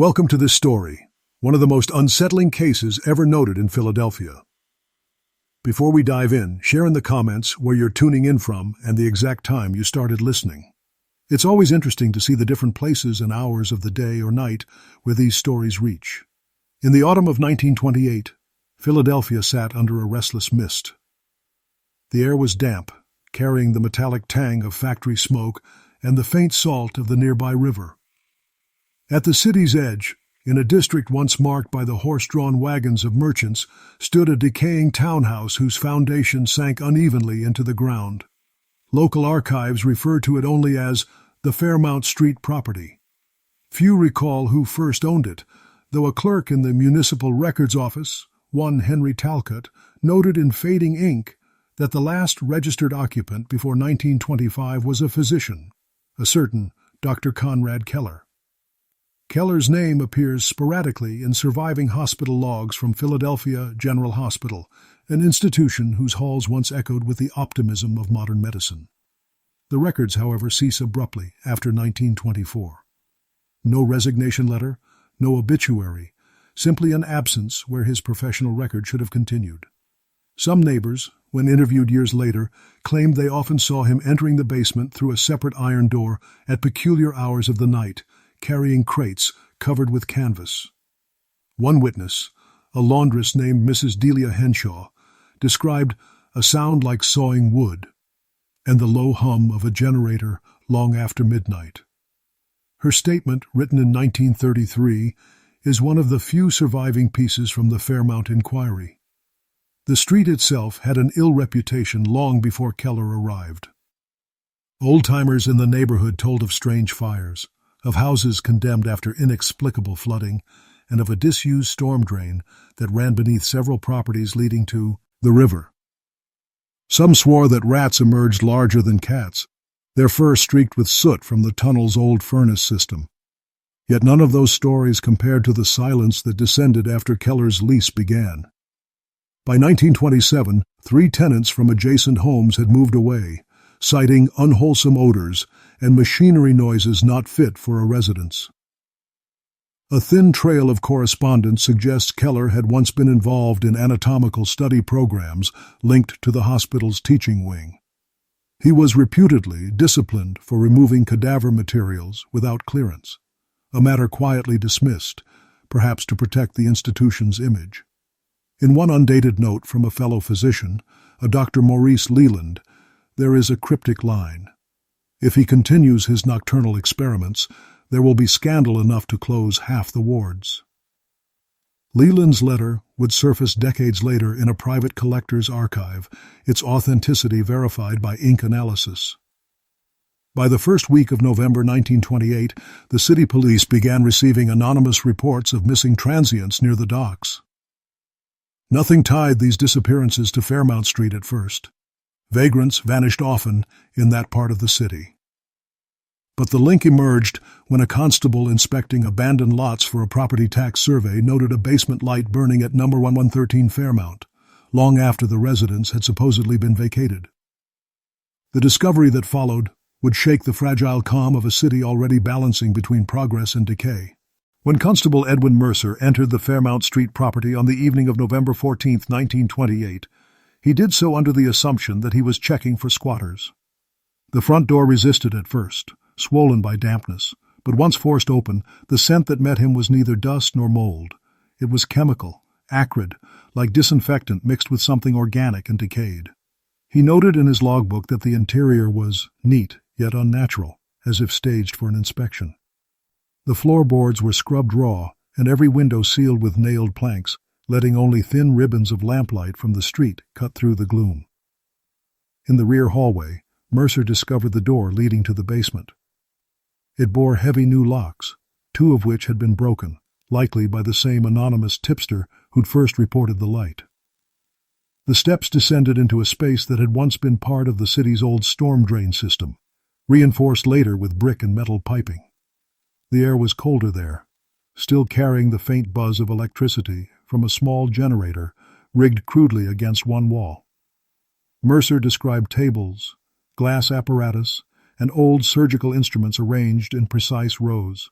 Welcome to this story, one of the most unsettling cases ever noted in Philadelphia. Before we dive in, share in the comments where you're tuning in from and the exact time you started listening. It's always interesting to see the different places and hours of the day or night where these stories reach. In the autumn of 1928, Philadelphia sat under a restless mist. The air was damp, carrying the metallic tang of factory smoke and the faint salt of the nearby river. At the city's edge, in a district once marked by the horse-drawn wagons of merchants, stood a decaying townhouse whose foundation sank unevenly into the ground. Local archives refer to it only as the Fairmount Street property. Few recall who first owned it, though a clerk in the municipal records office, one Henry Talcott, noted in fading ink that the last registered occupant before 1925 was a physician, a certain Dr. Conrad Keller. Keller's name appears sporadically in surviving hospital logs from Philadelphia General Hospital, an institution whose halls once echoed with the optimism of modern medicine. The records, however, cease abruptly after 1924. No resignation letter, no obituary, simply an absence where his professional record should have continued. Some neighbors, when interviewed years later, claimed they often saw him entering the basement through a separate iron door at peculiar hours of the night, carrying crates covered with canvas. One witness, a laundress named Mrs. Delia Henshaw, described a sound like sawing wood and the low hum of a generator long after midnight. Her statement, written in 1933, is one of the few surviving pieces from the Fairmount inquiry. The street itself had an ill reputation long before Keller arrived. Old-timers in the neighborhood told of strange fires, of houses condemned after inexplicable flooding, and of a disused storm drain that ran beneath several properties leading to the river. Some swore that rats emerged larger than cats, their fur streaked with soot from the tunnel's old furnace system. Yet none of those stories compared to the silence that descended after Keller's lease began. By 1927, 3 tenants from adjacent homes had moved away, citing unwholesome odors and machinery noises not fit for a residence. A thin trail of correspondence suggests Keller had once been involved in anatomical study programs linked to the hospital's teaching wing. He was reputedly disciplined for removing cadaver materials without clearance, a matter quietly dismissed, perhaps to protect the institution's image. In one undated note from a fellow physician, a Dr. Maurice Leland, there is a cryptic line: "If he continues his nocturnal experiments, there will be scandal enough to close half the wards." Leland's letter would surface decades later in a private collector's archive, its authenticity verified by ink analysis. By the first week of November 1928, the city police began receiving anonymous reports of missing transients near the docks. Nothing tied these disappearances to Fairmount Street at first. Vagrants vanished often in that part of the city. But the link emerged when a constable inspecting abandoned lots for a property tax survey noted a basement light burning at number 1113 Fairmount, long after the residence had supposedly been vacated. The discovery that followed would shake the fragile calm of a city already balancing between progress and decay. When Constable Edwin Mercer entered the Fairmount Street property on the evening of November 14, 1928, he did so under the assumption that he was checking for squatters. The front door resisted at first, swollen by dampness, but once forced open, the scent that met him was neither dust nor mold. It was chemical, acrid, like disinfectant mixed with something organic and decayed. He noted in his logbook that the interior was neat yet unnatural, as if staged for an inspection. The floorboards were scrubbed raw, and every window sealed with nailed planks, letting only thin ribbons of lamplight from the street cut through the gloom. In the rear hallway, Mercer discovered the door leading to the basement. It bore heavy new locks, 2 of which had been broken, likely by the same anonymous tipster who'd first reported the light. The steps descended into a space that had once been part of the city's old storm drain system, reinforced later with brick and metal piping. The air was colder there, still carrying the faint buzz of electricity from a small generator rigged crudely against one wall. Mercer described tables, glass apparatus, and old surgical instruments arranged in precise rows.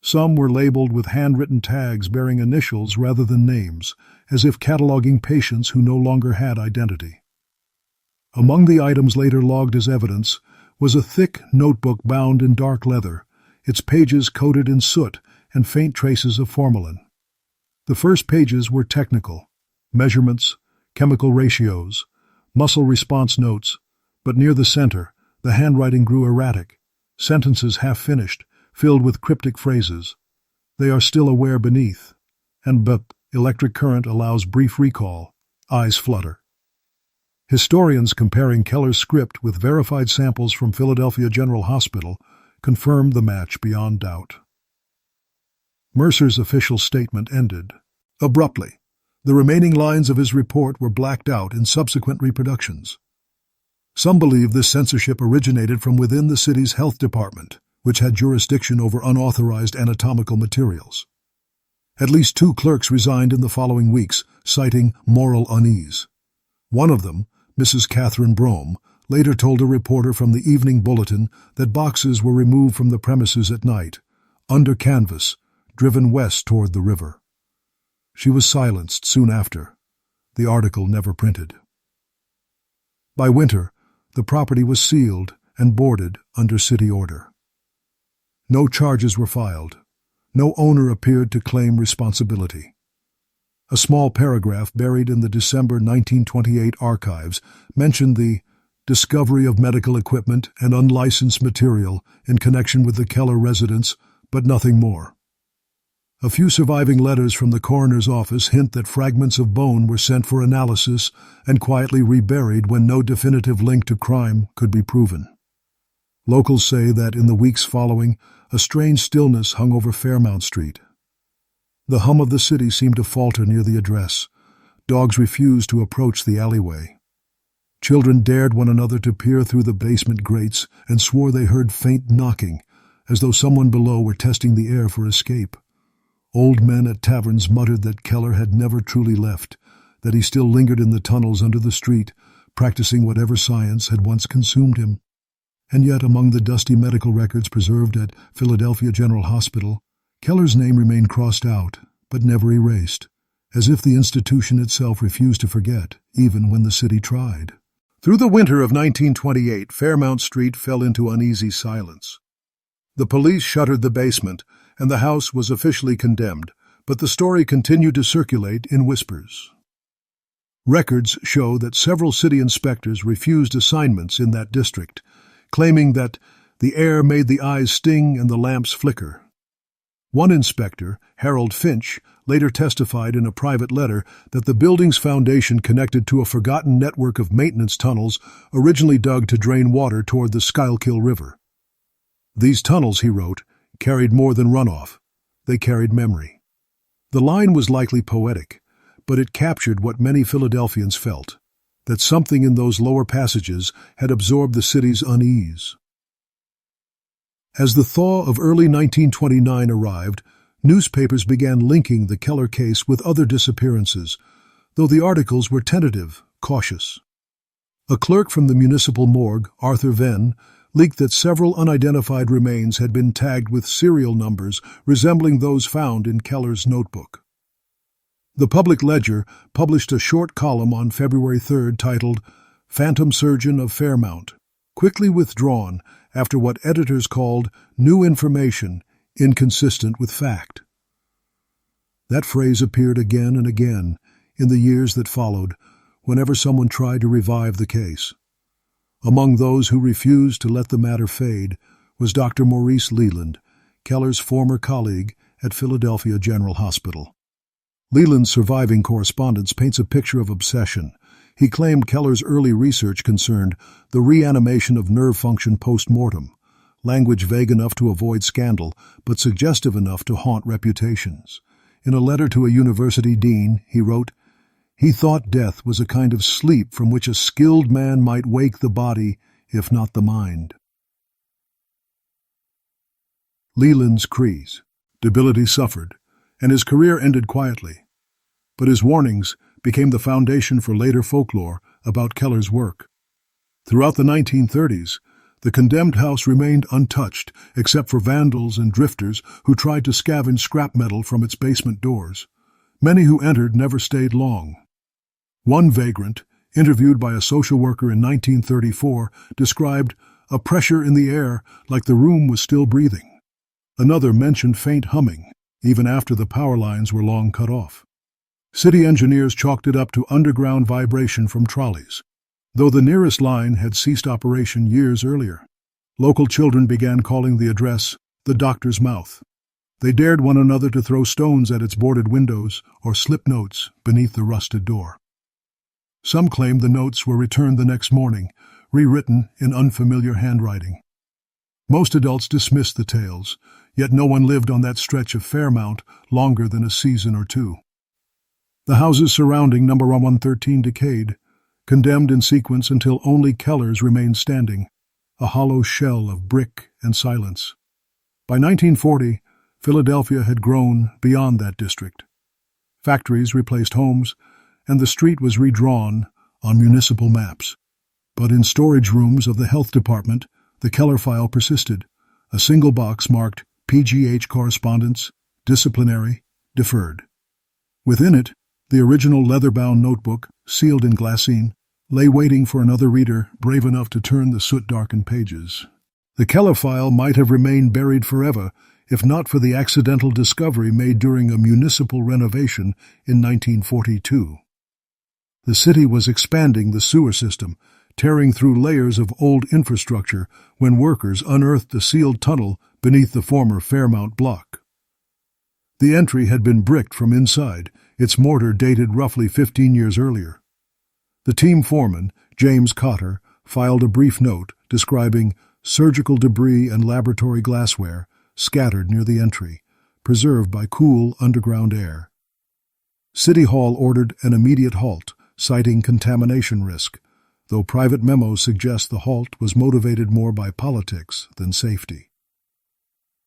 Some were labeled with handwritten tags bearing initials rather than names, as if cataloging patients who no longer had identity. Among the items later logged as evidence was a thick notebook bound in dark leather, its pages coated in soot and faint traces of formalin. The first pages were technical: measurements, chemical ratios, muscle response notes, but near the center, the handwriting grew erratic, sentences half-finished, filled with cryptic phrases. They are still aware beneath, and but electric current allows brief recall. Eyes flutter. Historians comparing Keller's script with verified samples from Philadelphia General Hospital confirmed the match beyond doubt. Mercer's official statement ended abruptly. The remaining lines of his report were blacked out in subsequent reproductions. Some believe this censorship originated from within the city's health department, which had jurisdiction over unauthorized anatomical materials. At least 2 clerks resigned in the following weeks, citing moral unease. One of them, Mrs. Catherine Brome, later told a reporter from the Evening Bulletin that boxes were removed from the premises at night, under canvas, driven west toward the river. She was silenced soon after. The article never printed. By winter, the property was sealed and boarded under city order. No charges were filed. No owner appeared to claim responsibility. A small paragraph buried in the December 1928 archives mentioned the discovery of medical equipment and unlicensed material in connection with the Keller residence, but nothing more. A few surviving letters from the coroner's office hint that fragments of bone were sent for analysis and quietly reburied when no definitive link to crime could be proven. Locals say that in the weeks following, a strange stillness hung over Fairmount Street. The hum of the city seemed to falter near the address. Dogs refused to approach the alleyway. Children dared one another to peer through the basement grates and swore they heard faint knocking, as though someone below were testing the air for escape. Old men at taverns muttered that Keller had never truly left, that he still lingered in the tunnels under the street, practicing whatever science had once consumed him. And yet, among the dusty medical records preserved at Philadelphia General Hospital, Keller's name remained crossed out, but never erased, as if the institution itself refused to forget, even when the city tried. Through the winter of 1928, Fairmount Street fell into uneasy silence. The police shuttered the basement, and the house was officially condemned, but the story continued to circulate in whispers. Records show that several city inspectors refused assignments in that district, claiming that the air made the eyes sting and the lamps flicker. One inspector, Harold Finch, later testified in a private letter that the building's foundation connected to a forgotten network of maintenance tunnels originally dug to drain water toward the Schuylkill River. These tunnels, he wrote, carried more than runoff. They carried memory. The line was likely poetic, but it captured what many Philadelphians felt, that something in those lower passages had absorbed the city's unease. As the thaw of early 1929 arrived, newspapers began linking the Keller case with other disappearances, though the articles were tentative, cautious. A clerk from the municipal morgue, Arthur Venn, leaked that several unidentified remains had been tagged with serial numbers resembling those found in Keller's notebook. The Public Ledger published a short column on February 3rd titled "Phantom Surgeon of Fairmount," quickly withdrawn after what editors called new information inconsistent with fact. That phrase appeared again and again in the years that followed whenever someone tried to revive the case. Among those who refused to let the matter fade was Dr. Maurice Leland, Keller's former colleague at Philadelphia General Hospital. Leland's surviving correspondence paints a picture of obsession. He claimed Keller's early research concerned the reanimation of nerve function post-mortem, language vague enough to avoid scandal, but suggestive enough to haunt reputations. In a letter to a university dean, he wrote, "He thought death was a kind of sleep from which a skilled man might wake the body, if not the mind." Leland's crease. Debility suffered, and his career ended quietly. But his warnings became the foundation for later folklore about Keller's work. Throughout the 1930s, The condemned house remained untouched, except for vandals and drifters who tried to scavenge scrap metal from its basement doors. Many who entered never stayed long. One vagrant, interviewed by a social worker in 1934, described a pressure in the air like the room was still breathing. Another mentioned faint humming, even after the power lines were long cut off. City engineers chalked it up to underground vibration from trolleys, though the nearest line had ceased operation years earlier. Local children began calling the address the doctor's mouth. They dared one another to throw stones at its boarded windows or slip notes beneath the rusted door. Some claimed the notes were returned the next morning, rewritten in unfamiliar handwriting. Most adults dismissed the tales, yet no one lived on that stretch of Fairmount longer than a season or two. The houses surrounding number 113 decayed, condemned in sequence until only Keller's remained standing, a hollow shell of brick and silence. By 1940, Philadelphia had grown beyond that district. Factories replaced homes, and the street was redrawn on municipal maps. But in storage rooms of the health department, the Keller file persisted, a single box marked PGH correspondence, disciplinary, deferred. Within it, the original leather-bound notebook, sealed in glassine, lay waiting for another reader brave enough to turn the soot-darkened pages. The Keller file might have remained buried forever if not for the accidental discovery made during a municipal renovation in 1942. The city was expanding the sewer system, tearing through layers of old infrastructure when workers unearthed a sealed tunnel beneath the former Fairmount block. The entry had been bricked from inside, its mortar dated roughly 15 years earlier. The team foreman, James Cotter, filed a brief note describing surgical debris and laboratory glassware scattered near the entry, preserved by cool underground air. City Hall ordered an immediate halt, citing contamination risk, though private memos suggest the halt was motivated more by politics than safety.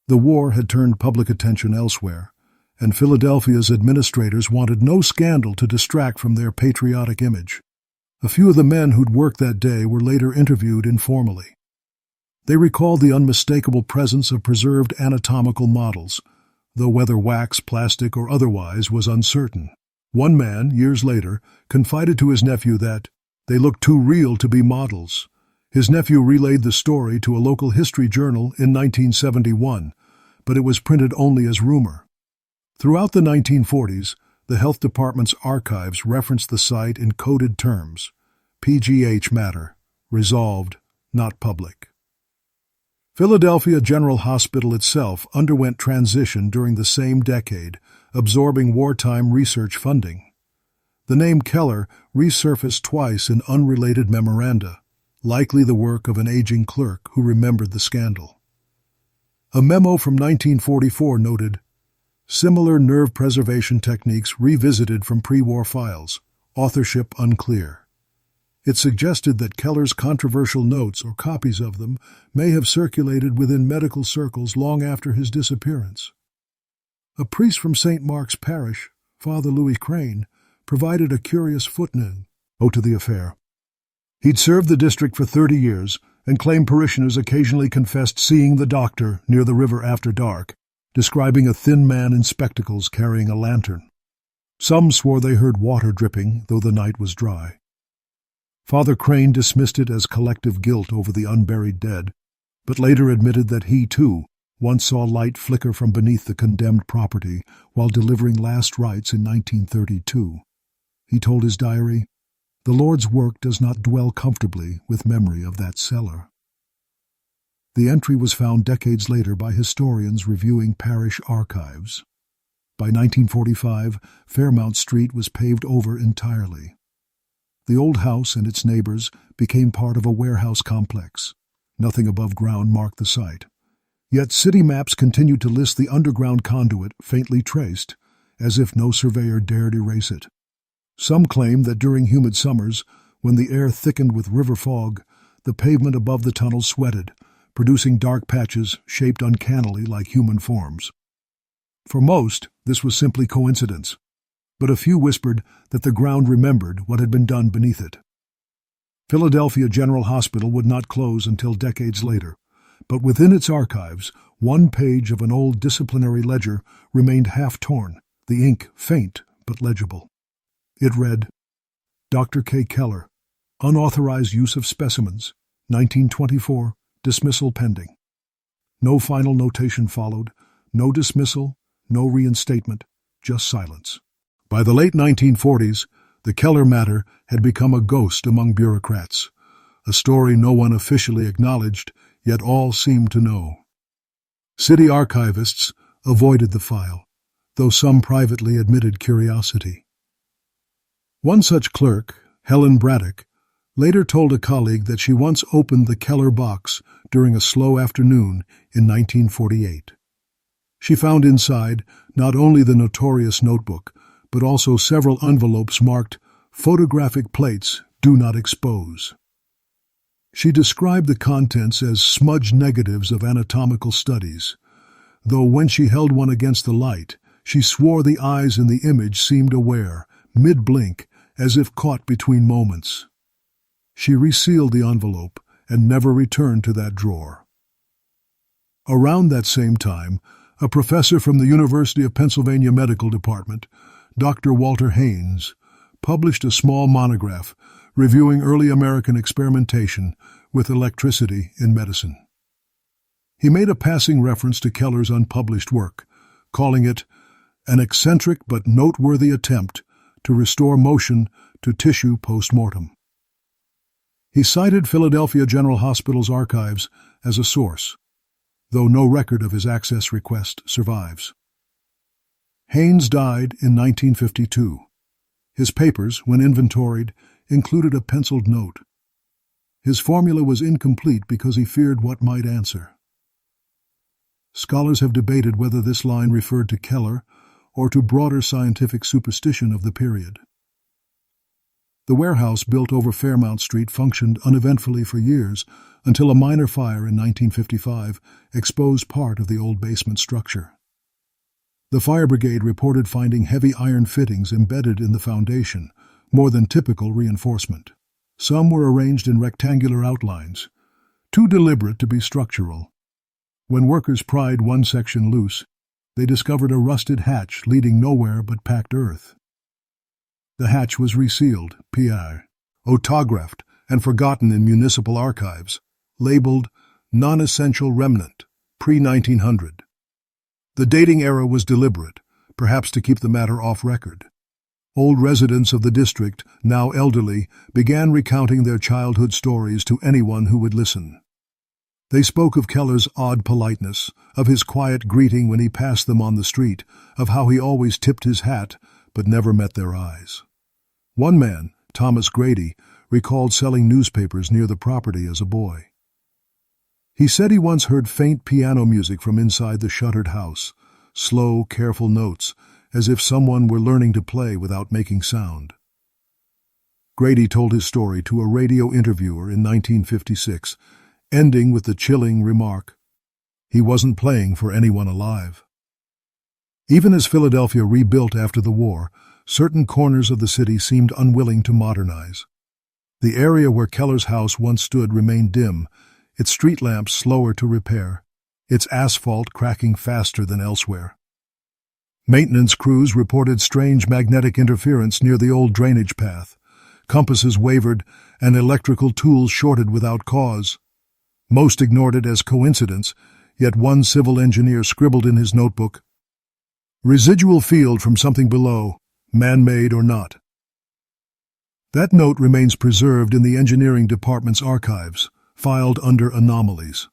The war had turned public attention elsewhere, and Philadelphia's administrators wanted no scandal to distract from their patriotic image. A few of the men who'd worked that day were later interviewed informally. They recalled the unmistakable presence of preserved anatomical models, though whether wax, plastic, or otherwise was uncertain. One man, years later, confided to his nephew that they looked too real to be models. His nephew relayed the story to a local history journal in 1971, but it was printed only as rumor. Throughout the 1940s, the health department's archives referenced the site in coded terms: PGH matter, resolved, not public. Philadelphia General Hospital itself underwent transition during the same decade, absorbing wartime research funding. The name Keller resurfaced twice in unrelated memoranda, likely the work of an aging clerk who remembered the scandal. A memo from 1944 noted, "Similar nerve preservation techniques revisited from pre-war files, authorship unclear." It suggested that Keller's controversial notes or copies of them may have circulated within medical circles long after his disappearance. A priest from St. Mark's Parish, Father Louis Crane, provided a curious footnote to the affair. He'd served the district for 30 years and claimed parishioners occasionally confessed seeing the doctor near the river after dark, describing a thin man in spectacles carrying a lantern. Some swore they heard water dripping, though the night was dry. Father Crane dismissed it as collective guilt over the unburied dead, but later admitted that he, too, once saw light flicker from beneath the condemned property while delivering last rites in 1932. He told his diary, "The Lord's work does not dwell comfortably with memory of that cellar." The entry was found decades later by historians reviewing parish archives. By 1945, Fairmount Street was paved over entirely. The old house and its neighbors became part of a warehouse complex. Nothing above ground marked the site. Yet city maps continued to list the underground conduit faintly traced, as if no surveyor dared erase it. Some claim that during humid summers, when the air thickened with river fog, the pavement above the tunnel sweated, producing dark patches shaped uncannily like human forms. For most, this was simply coincidence, but a few whispered that the ground remembered what had been done beneath it. Philadelphia General Hospital would not close until decades later, but within its archives, one page of an old disciplinary ledger remained half-torn, the ink faint but legible. It read, Dr. K. Keller, unauthorized use of specimens, 1924, dismissal pending. No final notation followed, no dismissal, no reinstatement, just silence. By the late 1940s, the Keller matter had become a ghost among bureaucrats, a story no one officially acknowledged, yet all seemed to know. City archivists avoided the file, though some privately admitted curiosity. One such clerk, Helen Braddock, later told a colleague that she once opened the Keller box during a slow afternoon in 1948. She found inside not only the notorious notebook, but also several envelopes marked "Photographic plates do not expose." She described the contents as smudged negatives of anatomical studies, though when she held one against the light, she swore the eyes in the image seemed aware, mid-blink, as if caught between moments. She resealed the envelope and never returned to that drawer. Around that same time, a professor from the University of Pennsylvania Medical Department, Dr. Walter Haynes, published a small monograph reviewing early American experimentation with electricity in medicine. He made a passing reference to Keller's unpublished work, calling it an eccentric but noteworthy attempt to restore motion to tissue post-mortem. He cited Philadelphia General Hospital's archives as a source, though no record of his access request survives. Haynes died in 1952. His papers, when inventoried, included a penciled note. His formula was incomplete because he feared what might answer. Scholars have debated whether this line referred to Keller or to broader scientific superstition of the period. The warehouse built over Fairmount Street functioned uneventfully for years until a minor fire in 1955 exposed part of the old basement structure. The fire brigade reported finding heavy iron fittings embedded in the foundation, more than typical reinforcement. Some were arranged in rectangular outlines, too deliberate to be structural. When workers pried one section loose, they discovered a rusted hatch leading nowhere but packed earth. The hatch was resealed, PR, autographed, and forgotten in municipal archives, labeled non-essential remnant, pre-1900. The dating era was deliberate, perhaps to keep the matter off record. Old residents of the district, now elderly, began recounting their childhood stories to anyone who would listen. They spoke of Keller's odd politeness, of his quiet greeting when he passed them on the street, of how he always tipped his hat but never met their eyes. One man, Thomas Grady, recalled selling newspapers near the property as a boy. He said he once heard faint piano music from inside the shuttered house, slow, careful notes, as if someone were learning to play without making sound. Grady told his story to a radio interviewer in 1956, ending with the chilling remark, he wasn't playing for anyone alive. Even as Philadelphia rebuilt after the war, certain corners of the city seemed unwilling to modernize. The area where Keller's house once stood remained dim, its street lamps slower to repair, its asphalt cracking faster than elsewhere. Maintenance crews reported strange magnetic interference near the old drainage path. Compasses wavered, and electrical tools shorted without cause. Most ignored it as coincidence, yet one civil engineer scribbled in his notebook, "Residual field from something below, man-made or not." That note remains preserved in the engineering department's archives, filed under anomalies.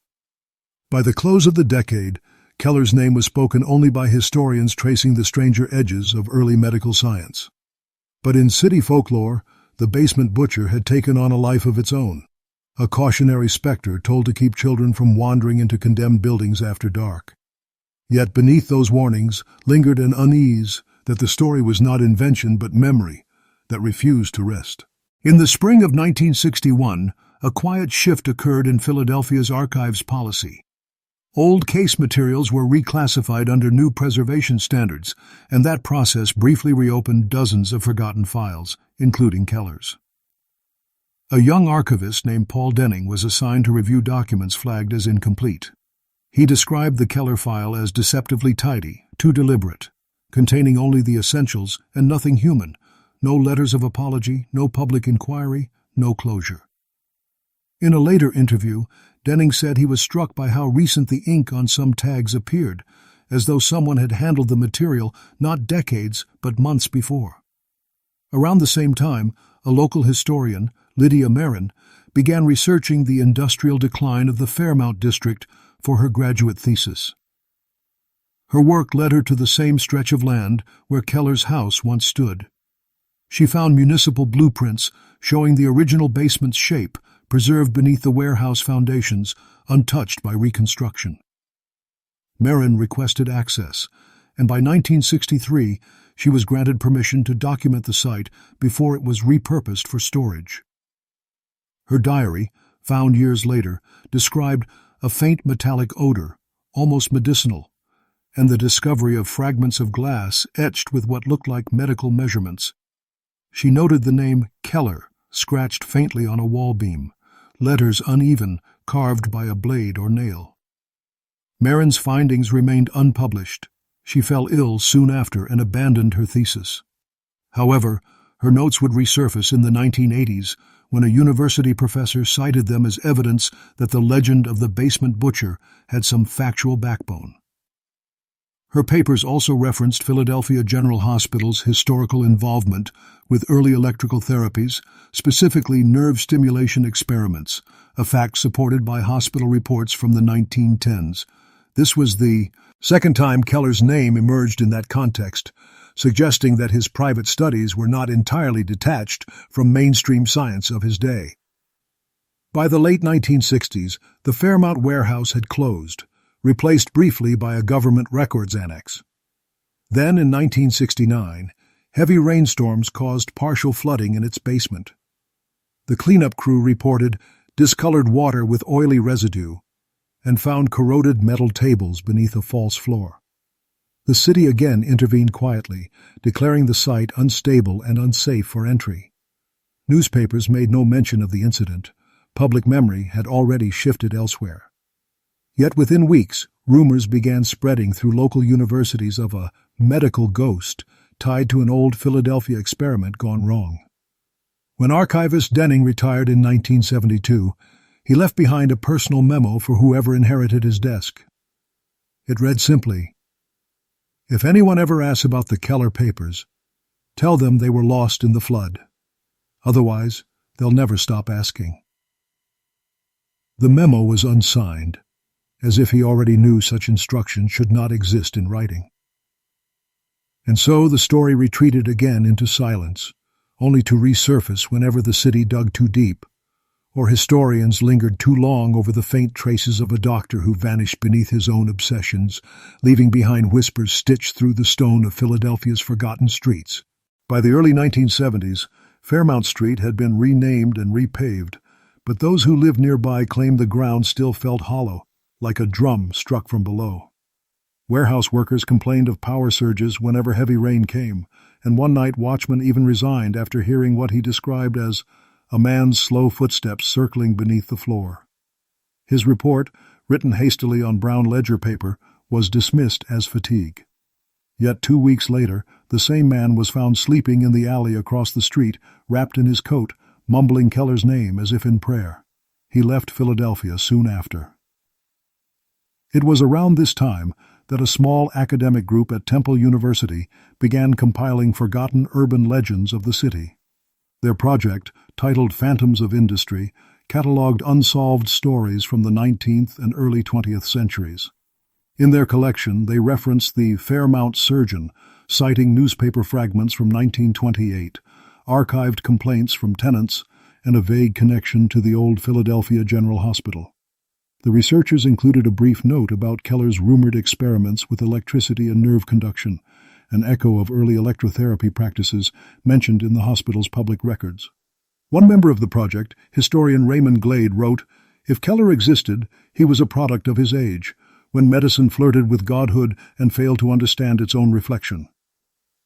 By the close of the decade, Keller's name was spoken only by historians tracing the stranger edges of early medical science. But in city folklore, the basement butcher had taken on a life of its own, a cautionary specter told to keep children from wandering into condemned buildings after dark. Yet beneath those warnings lingered an unease that the story was not invention but memory that refused to rest. In the spring of 1961, a quiet shift occurred in Philadelphia's archives policy. Old case materials were reclassified under new preservation standards, and that process briefly reopened dozens of forgotten files, including Keller's. A young archivist named Paul Denning was assigned to review documents flagged as incomplete. He described the Keller file as deceptively tidy, too deliberate, containing only the essentials and nothing human, no letters of apology, no public inquiry, no closure. In a later interview, Denning said he was struck by how recent the ink on some tags appeared, as though someone had handled the material not decades but months before. Around the same time, a local historian, Lydia Marin, began researching the industrial decline of the Fairmount district for her graduate thesis. Her work led her to the same stretch of land where Keller's house once stood. She found municipal blueprints showing the original basement's shape preserved beneath the warehouse foundations, untouched by reconstruction. Marin requested access, and by 1963 she was granted permission to document the site before it was repurposed for storage. Her diary, found years later, described a faint metallic odor, almost medicinal, and the discovery of fragments of glass etched with what looked like medical measurements. She noted the name Keller scratched faintly on a wall beam, letters uneven, carved by a blade or nail. Marin's findings remained unpublished. She fell ill soon after and abandoned her thesis. However, her notes would resurface in the 1980s when a university professor cited them as evidence that the legend of the basement butcher had some factual backbone. Her papers also referenced Philadelphia General Hospital's historical involvement with early electrical therapies, specifically nerve stimulation experiments, a fact supported by hospital reports from the 1910s. This was the second time Keller's name emerged in that context, suggesting that his private studies were not entirely detached from mainstream science of his day. By the late 1960s, the Fairmount warehouse had closed, replaced briefly by a government records annex. Then, in 1969, heavy rainstorms caused partial flooding in its basement. The cleanup crew reported discolored water with oily residue and found corroded metal tables beneath a false floor. The city again intervened quietly, declaring the site unstable and unsafe for entry. Newspapers made no mention of the incident. Public memory had already shifted elsewhere. Yet within weeks, rumors began spreading through local universities of a medical ghost tied to an old Philadelphia experiment gone wrong. When archivist Denning retired in 1972, he left behind a personal memo for whoever inherited his desk. It read simply, "If anyone ever asks about the Keller papers, tell them they were lost in the flood. Otherwise, they'll never stop asking." The memo was unsigned, as if he already knew such instructions should not exist in writing. And so the story retreated again into silence, only to resurface whenever the city dug too deep, or historians lingered too long over the faint traces of a doctor who vanished beneath his own obsessions, leaving behind whispers stitched through the stone of Philadelphia's forgotten streets. By the early 1970s, Fairmount Street had been renamed and repaved, but those who lived nearby claimed the ground still felt hollow, like a drum struck from below. Warehouse workers complained of power surges whenever heavy rain came, and one night watchmen even resigned after hearing what he described as a man's slow footsteps circling beneath the floor. His report, written hastily on brown ledger paper, was dismissed as fatigue. Yet 2 weeks later, the same man was found sleeping in the alley across the street, wrapped in his coat, mumbling Keller's name as if in prayer. He left Philadelphia soon after. It was around this time that a small academic group at Temple University began compiling forgotten urban legends of the city. Their project, titled Phantoms of Industry, catalogued unsolved stories from the 19th and early 20th centuries. In their collection, they referenced the Fairmount surgeon, citing newspaper fragments from 1928, archived complaints from tenants, and a vague connection to the old Philadelphia General Hospital. The researchers included a brief note about Keller's rumored experiments with electricity and nerve conduction, an echo of early electrotherapy practices mentioned in the hospital's public records. One member of the project, historian Raymond Glade, wrote, "If Keller existed, he was a product of his age, when medicine flirted with godhood and failed to understand its own reflection."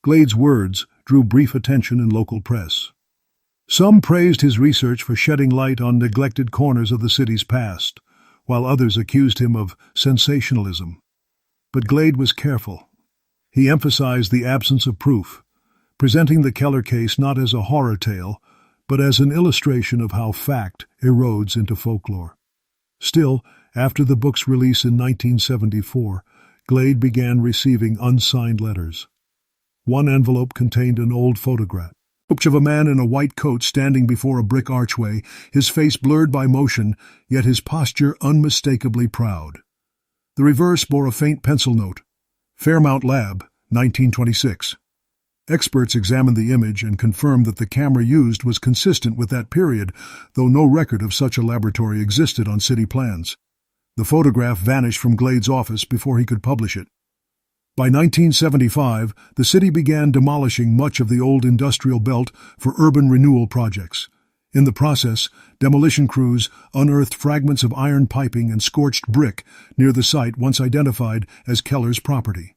Glade's words drew brief attention in local press. Some praised his research for shedding light on neglected corners of the city's past, while others accused him of sensationalism. But Glade was careful. He emphasized the absence of proof, presenting the Keller case not as a horror tale, but as an illustration of how fact erodes into folklore. Still, after the book's release in 1974, Glade began receiving unsigned letters. One envelope contained an old photograph of a man in a white coat standing before a brick archway, his face blurred by motion, yet his posture unmistakably proud. The reverse bore a faint pencil note, Fairmount Lab, 1926. Experts examined the image and confirmed that the camera used was consistent with that period, though no record of such a laboratory existed on city plans. The photograph vanished from Glade's office before he could publish it. By 1975, the city began demolishing much of the old industrial belt for urban renewal projects. In the process, demolition crews unearthed fragments of iron piping and scorched brick near the site once identified as Keller's property.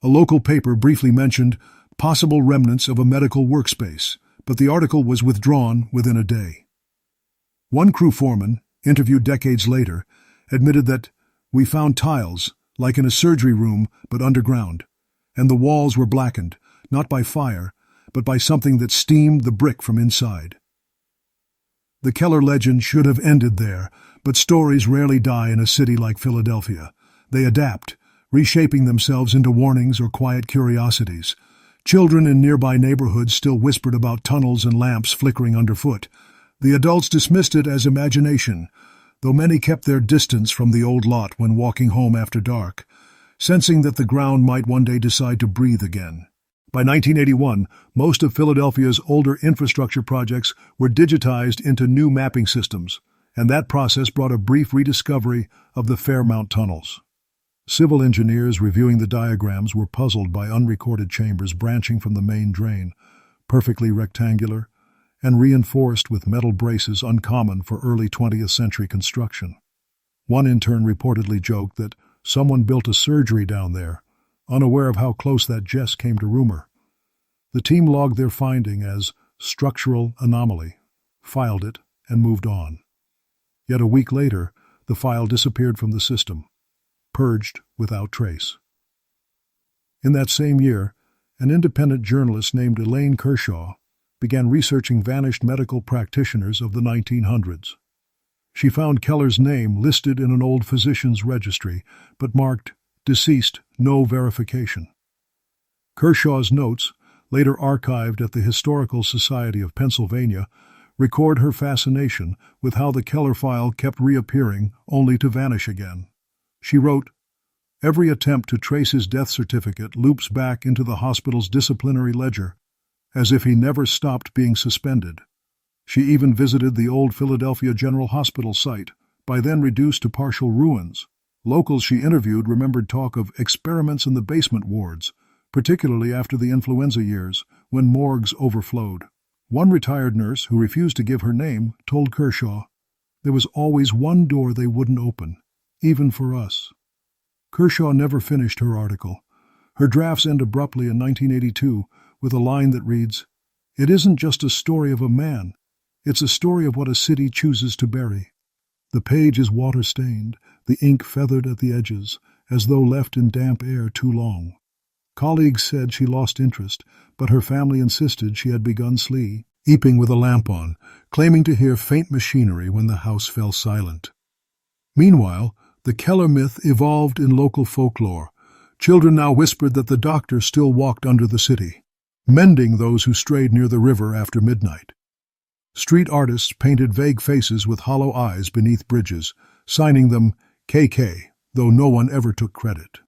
A local paper briefly mentioned possible remnants of a medical workspace, but the article was withdrawn within a day. One crew foreman, interviewed decades later, admitted that, "We found tiles, like in a surgery room but underground, and the walls were blackened, not by fire, but by something that steamed the brick from inside." The Keller legend should have ended there, but stories rarely die in a city like Philadelphia. They adapt, reshaping themselves into warnings or quiet curiosities. Children in nearby neighborhoods still whispered about tunnels and lamps flickering underfoot. The adults dismissed it as imagination, though many kept their distance from the old lot when walking home after dark, sensing that the ground might one day decide to breathe again. By 1981, most of Philadelphia's older infrastructure projects were digitized into new mapping systems, and that process brought a brief rediscovery of the Fairmount tunnels. Civil engineers reviewing the diagrams were puzzled by unrecorded chambers branching from the main drain, perfectly rectangular, and reinforced with metal braces uncommon for early 20th century construction. One intern reportedly joked that someone built a surgery down there, unaware of how close that jest came to rumor. The team logged their finding as structural anomaly, filed it, and moved on. Yet a week later, the file disappeared from the system, purged without trace. In that same year, an independent journalist named Elaine Kershaw began researching vanished medical practitioners of the 1900s. She found Keller's name listed in an old physician's registry, but marked deceased, no verification. Kershaw's notes, later archived at the Historical Society of Pennsylvania, record her fascination with how the Keller file kept reappearing only to vanish again. She wrote, "Every attempt to trace his death certificate loops back into the hospital's disciplinary ledger, as if he never stopped being suspended." She even visited the old Philadelphia General Hospital site, by then reduced to partial ruins. Locals she interviewed remembered talk of experiments in the basement wards, particularly after the influenza years, when morgues overflowed. One retired nurse, who refused to give her name, told Kershaw, "There was always one door they wouldn't open, even for us." Kershaw never finished her article. Her drafts end abruptly in 1982 with a line that reads, "It isn't just a story of a man, it's a story of what a city chooses to bury." The page is water-stained, the ink feathered at the edges, as though left in damp air too long. Colleagues said she lost interest, but her family insisted she had begun sleeping with a lamp on, claiming to hear faint machinery when the house fell silent. Meanwhile, the Keller myth evolved in local folklore. Children now whispered that the doctor still walked under the city, mending those who strayed near the river after midnight. Street artists painted vague faces with hollow eyes beneath bridges, signing them KK, though no one ever took credit.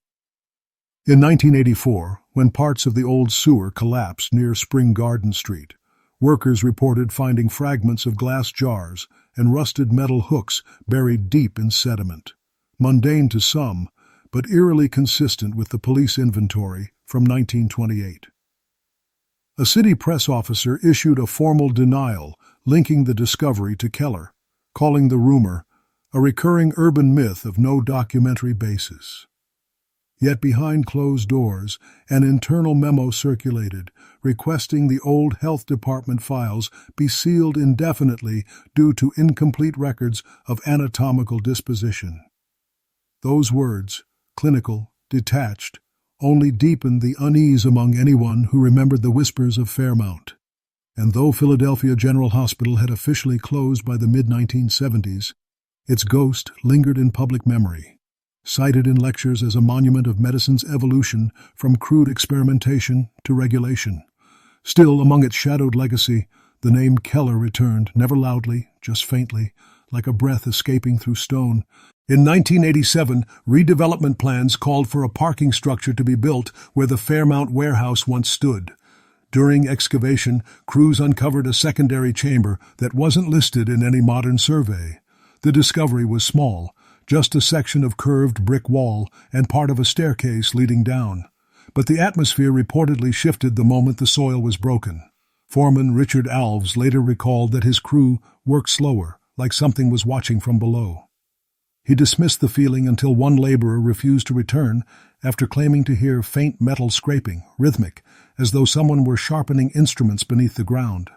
In 1984, when parts of the old sewer collapsed near Spring Garden Street, workers reported finding fragments of glass jars and rusted metal hooks buried deep in sediment. Mundane to some, but eerily consistent with the police inventory from 1928. A city press officer issued a formal denial linking the discovery to Keller, calling the rumor a recurring urban myth of no documentary basis. Yet behind closed doors, an internal memo circulated, requesting the old health department files be sealed indefinitely due to incomplete records of anatomical disposition. Those words, clinical, detached, only deepened the unease among anyone who remembered the whispers of Fairmount. And though Philadelphia General Hospital had officially closed by the mid-1970s, its ghost lingered in public memory, cited in lectures as a monument of medicine's evolution from crude experimentation to regulation. Still, among its shadowed legacy, the name Keller returned, never loudly, just faintly, like a breath escaping through stone. In 1987, redevelopment plans called for a parking structure to be built where the Fairmount warehouse once stood. During excavation, crews uncovered a secondary chamber that wasn't listed in any modern survey. The discovery was small, just a section of curved brick wall and part of a staircase leading down. But the atmosphere reportedly shifted the moment the soil was broken. Foreman Richard Alves later recalled that his crew worked slower, like something was watching from below. He dismissed the feeling until one laborer refused to return after claiming to hear faint metal scraping, rhythmic, as though someone were sharpening instruments beneath the ground.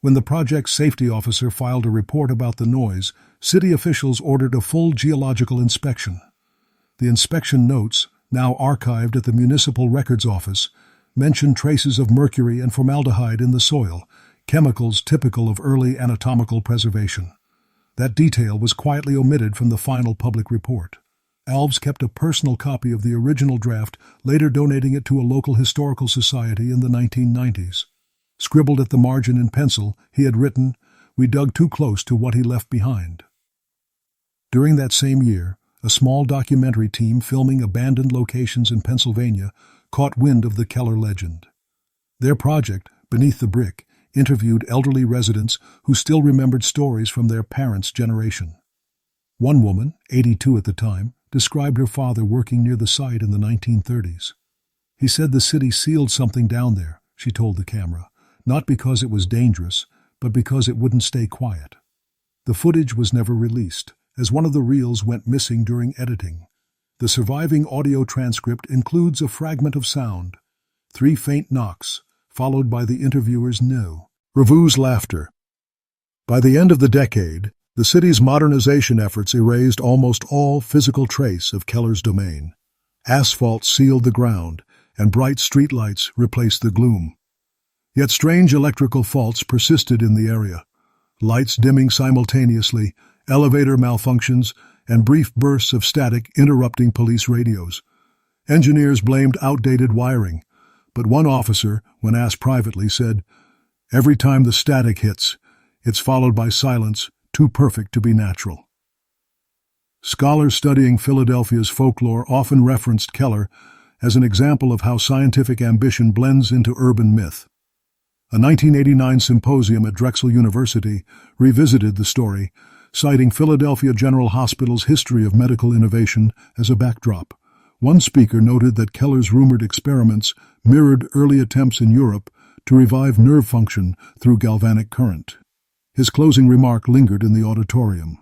When the project's safety officer filed a report about the noise, city officials ordered a full geological inspection. The inspection notes, now archived at the Municipal Records Office, mentioned traces of mercury and formaldehyde in the soil, chemicals typical of early anatomical preservation. That detail was quietly omitted from the final public report. Alves kept a personal copy of the original draft, later donating it to a local historical society in the 1990s. Scribbled at the margin in pencil, he had written, "We dug too close to what he left behind." During that same year, a small documentary team filming abandoned locations in Pennsylvania caught wind of the Keller legend. Their project, Beneath the Brick, interviewed elderly residents who still remembered stories from their parents' generation. One woman, 82 at the time, described her father working near the site in the 1930s. He said the city sealed something down there, she told the camera, not because it was dangerous, but because it wouldn't stay quiet. The footage was never released, as one of the reels went missing during editing. The surviving audio transcript includes a fragment of sound, 3 faint knocks, followed by the interviewer's no. Revue's laughter. By the end of the decade, the city's modernization efforts erased almost all physical trace of Keller's domain. Asphalt sealed the ground, and bright streetlights replaced the gloom. Yet strange electrical faults persisted in the area. Lights dimming simultaneously, elevator malfunctions, and brief bursts of static interrupting police radios. Engineers blamed outdated wiring, but one officer, when asked privately, said, "Every time the static hits, it's followed by silence too perfect to be natural." Scholars studying Philadelphia's folklore often referenced Keller as an example of how scientific ambition blends into urban myth. A 1989 symposium at Drexel University revisited the story, citing Philadelphia General Hospital's history of medical innovation as a backdrop. One speaker noted that Keller's rumored experiments mirrored early attempts in Europe to revive nerve function through galvanic current. His closing remark lingered in the auditorium.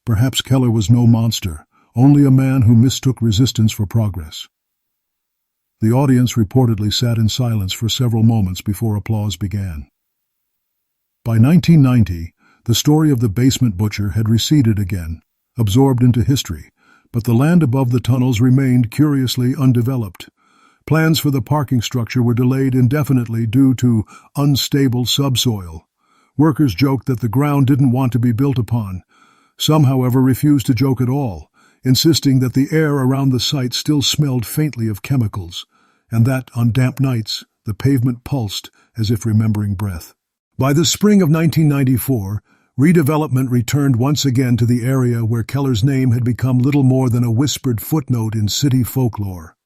Perhaps Keller was no monster, only a man who mistook resistance for progress. The audience reportedly sat in silence for several moments before applause began. By 1990, the story of the basement butcher had receded again, absorbed into history, but the land above the tunnels remained curiously undeveloped. Plans for the parking structure were delayed indefinitely due to unstable subsoil. Workers joked that the ground didn't want to be built upon. Some, however, refused to joke at all, insisting that the air around the site still smelled faintly of chemicals, and that, on damp nights, the pavement pulsed as if remembering breath. By the spring of 1994, redevelopment returned once again to the area where Keller's name had become little more than a whispered footnote in city folklore.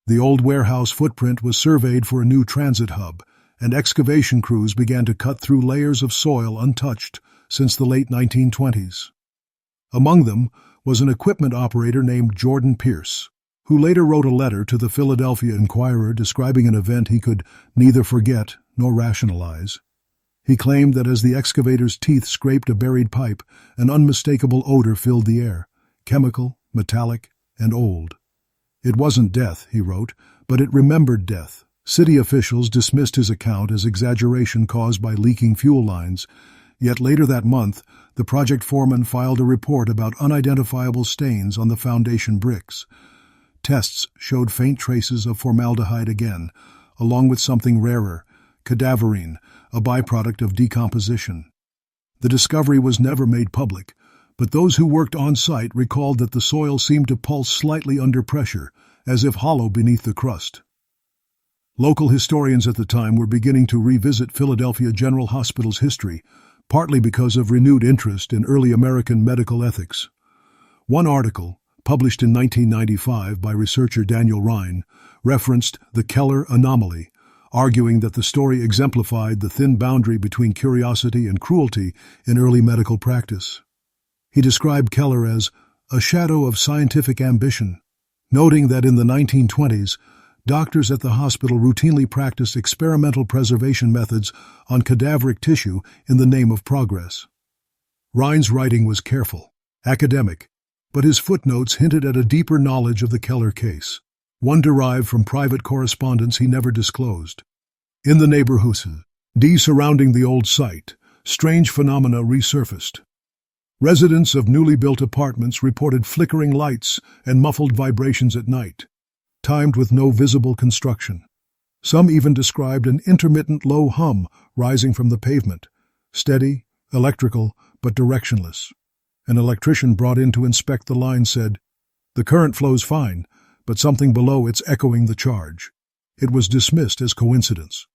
The old warehouse footprint was surveyed for a new transit hub, and excavation crews began to cut through layers of soil untouched since the late 1920s. Among them was an equipment operator named Jordan Pierce, who later wrote a letter to the Philadelphia Inquirer describing an event he could neither forget nor rationalize. He claimed that as the excavator's teeth scraped a buried pipe, an unmistakable odor filled the air, chemical, metallic, and old. It wasn't death, he wrote, but it remembered death. City officials dismissed his account as exaggeration caused by leaking fuel lines, yet later that month, the project foreman filed a report about unidentifiable stains on the foundation bricks. Tests showed faint traces of formaldehyde again, along with something rarer, cadaverine, a byproduct of decomposition. The discovery was never made public, but those who worked on site recalled that the soil seemed to pulse slightly under pressure, as if hollow beneath the crust. Local historians at the time were beginning to revisit Philadelphia General Hospital's history, partly because of renewed interest in early American medical ethics. One article, published in 1995 by researcher Daniel Ryan, referenced the Keller anomaly, arguing that the story exemplified the thin boundary between curiosity and cruelty in early medical practice. He described Keller as a shadow of scientific ambition, noting that in the 1920s, doctors at the hospital routinely practiced experimental preservation methods on cadaveric tissue in the name of progress. Ryan's writing was careful, academic, but his footnotes hinted at a deeper knowledge of the Keller case, one derived from private correspondence he never disclosed. In the neighborhoods surrounding the old site, strange phenomena resurfaced. Residents of newly built apartments reported flickering lights and muffled vibrations at night, timed with no visible construction. Some even described an intermittent low hum rising from the pavement, steady, electrical, but directionless. An electrician brought in to inspect the line said, "The current flows fine, but something below it's echoing the charge." It was dismissed as coincidence.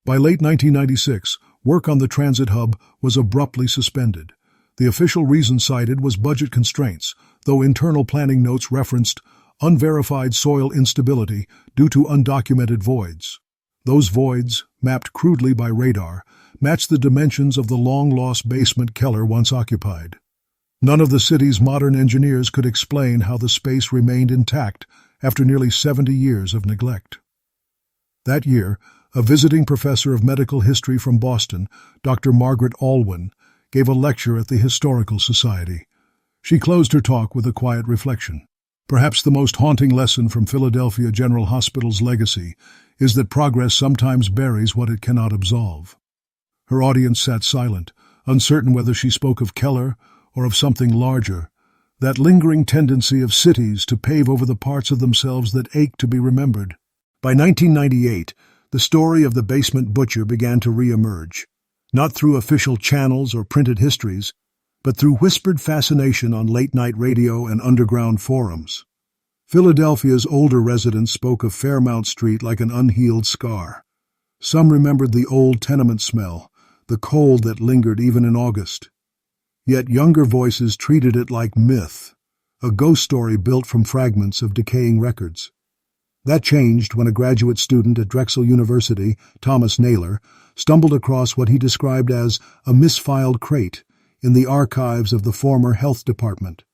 By late 1996, work on the transit hub was abruptly suspended. The official reason cited was budget constraints, though internal planning notes referenced unverified soil instability due to undocumented voids. Those voids, mapped crudely by radar, matched the dimensions of the long-lost basement Keller once occupied. None of the city's modern engineers could explain how the space remained intact after nearly 70 years of neglect. That year, a visiting professor of medical history from Boston, Dr. Margaret Alwyn, gave a lecture at the Historical Society. She closed her talk with a quiet reflection. Perhaps the most haunting lesson from Philadelphia General Hospital's legacy is that progress sometimes buries what it cannot absolve. Her audience sat silent, uncertain whether she spoke of Keller or of something larger, that lingering tendency of cities to pave over the parts of themselves that ache to be remembered. By 1998, the story of the basement butcher began to re-emerge, not through official channels or printed histories, but through whispered fascination on late-night radio and underground forums. Philadelphia's older residents spoke of Fairmount Street like an unhealed scar. Some remembered the old tenement smell, the cold that lingered even in August. Yet younger voices treated it like myth, a ghost story built from fragments of decaying records. That changed when a graduate student at Drexel University, Thomas Naylor, stumbled across what he described as a misfiled crate in the archives of the former health department.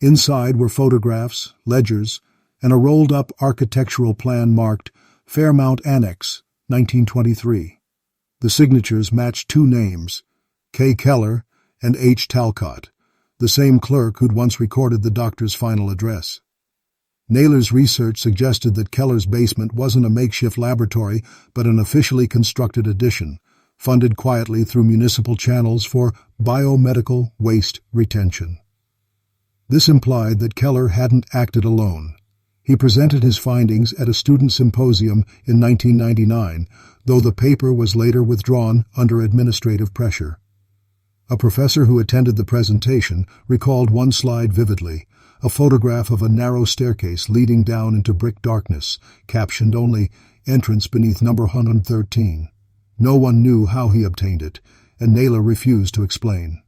Inside were photographs, ledgers, and a rolled-up architectural plan marked Fairmount Annex, 1923. The signatures matched two names, K. Keller and H. Talcott, the same clerk who'd once recorded the doctor's final address. Naylor's research suggested that Keller's basement wasn't a makeshift laboratory, but an officially constructed addition, funded quietly through municipal channels for biomedical waste retention. This implied that Keller hadn't acted alone. He presented his findings at a student symposium in 1999, though the paper was later withdrawn under administrative pressure. A professor who attended the presentation recalled one slide vividly, a photograph of a narrow staircase leading down into brick darkness, captioned only, "Entrance beneath number 113. No one knew how he obtained it, and Naylor refused to explain.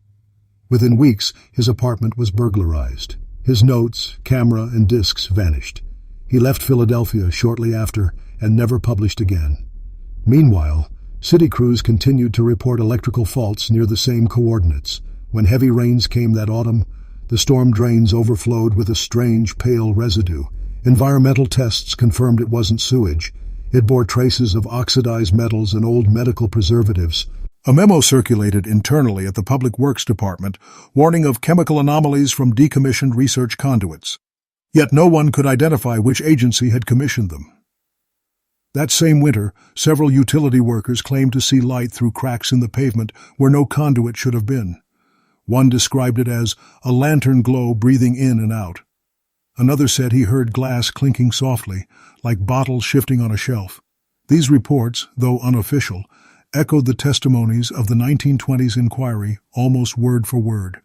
Within weeks, his apartment was burglarized. His notes, camera, and discs vanished. He left Philadelphia shortly after and never published again. Meanwhile, city crews continued to report electrical faults near the same coordinates. When heavy rains came that autumn, the storm drains overflowed with a strange, pale residue. Environmental tests confirmed it wasn't sewage. It bore traces of oxidized metals and old medical preservatives. A memo circulated internally at the Public Works Department warning of chemical anomalies from decommissioned research conduits. Yet no one could identify which agency had commissioned them. That same winter, several utility workers claimed to see light through cracks in the pavement where no conduit should have been. One described it as a lantern glow breathing in and out. Another said he heard glass clinking softly, like bottles shifting on a shelf. These reports, though unofficial, echoed the testimonies of the 1920s inquiry almost word for word.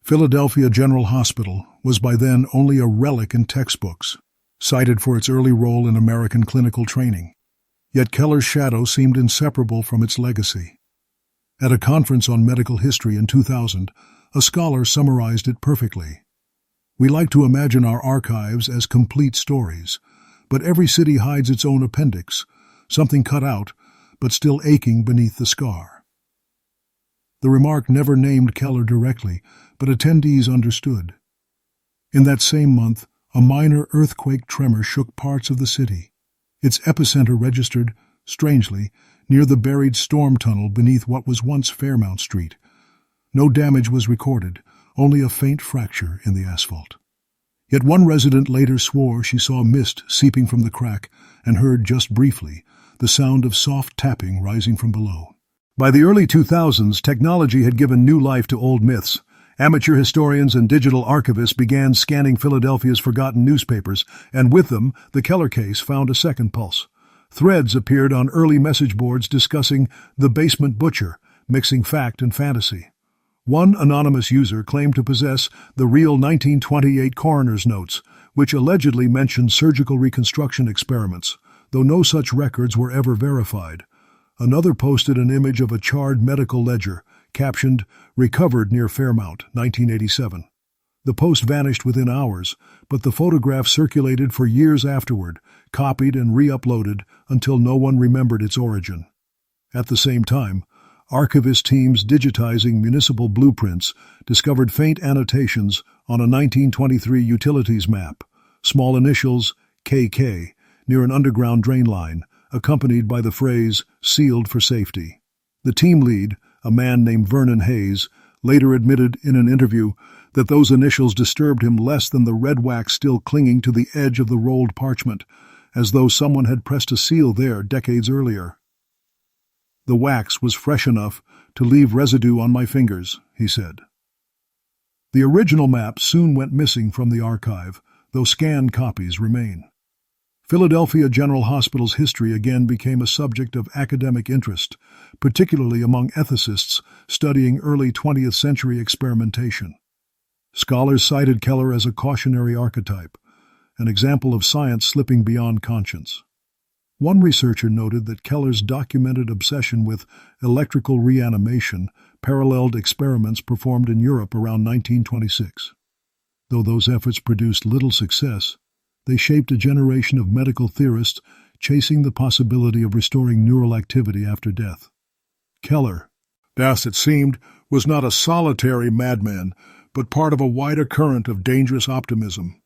Philadelphia General Hospital was by then only a relic in textbooks, cited for its early role in American clinical training. Yet Keller's shadow seemed inseparable from its legacy. At a conference on medical history in 2000, a scholar summarized it perfectly. We like to imagine our archives as complete stories, but every city hides its own appendix, something cut out, but still aching beneath the scar. The remark never named Keller directly, but attendees understood. In that same month, a minor earthquake tremor shook parts of the city. Its epicenter registered, strangely, near the buried storm tunnel beneath what was once Fairmount Street. No damage was recorded, only a faint fracture in the asphalt. Yet one resident later swore she saw mist seeping from the crack and heard just briefly the sound of soft tapping rising from below. By the early 2000s, technology had given new life to old myths. Amateur historians and digital archivists began scanning Philadelphia's forgotten newspapers, and with them, the Keller case found a second pulse. Threads appeared on early message boards discussing the basement butcher, mixing fact and fantasy. One anonymous user claimed to possess the real 1928 coroner's notes, which allegedly mentioned surgical reconstruction experiments, though no such records were ever verified. Another posted an image of a charred medical ledger, captioned, "Recovered near Fairmount, 1987. The post vanished within hours, but the photograph circulated for years afterward, copied and re-uploaded until no one remembered its origin. At the same time, archivist teams digitizing municipal blueprints discovered faint annotations on a 1923 utilities map, small initials KK, near an underground drain line, accompanied by the phrase, "sealed for safety." The team lead, a man named Vernon Hayes, later admitted in an interview that those initials disturbed him less than the red wax still clinging to the edge of the rolled parchment, as though someone had pressed a seal there decades earlier. "The wax was fresh enough to leave residue on my fingers," he said. The original map soon went missing from the archive, though scanned copies remain. Philadelphia General Hospital's history again became a subject of academic interest, particularly among ethicists studying early 20th century experimentation. Scholars cited Keller as a cautionary archetype, an example of science slipping beyond conscience. One researcher noted that Keller's documented obsession with electrical reanimation paralleled experiments performed in Europe around 1926. Though those efforts produced little success, they shaped a generation of medical theorists chasing the possibility of restoring neural activity after death. Keller, as it seemed, was not a solitary madman, but part of a wider current of dangerous optimism.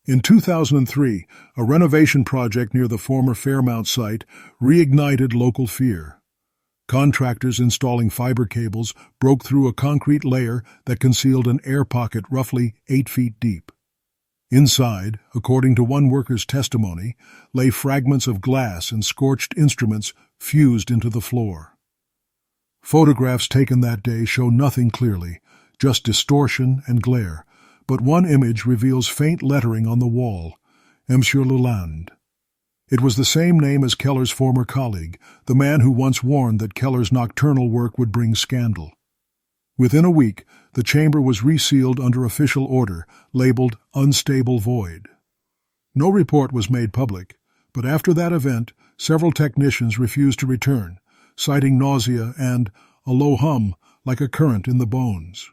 In 2003, a renovation project near the former Fairmount site reignited local fear. Contractors installing fiber cables broke through a concrete layer that concealed an air pocket roughly 8 feet deep. Inside, according to one worker's testimony, lay fragments of glass and scorched instruments fused into the floor. Photographs taken that day show nothing clearly, just distortion and glare, but one image reveals faint lettering on the wall, Monsieur Leland. It was the same name as Keller's former colleague, the man who once warned that Keller's nocturnal work would bring scandal. Within a week, the chamber was resealed under official order, labeled Unstable Void. No report was made public, but after that event, several technicians refused to return, citing nausea and a low hum like a current in the bones.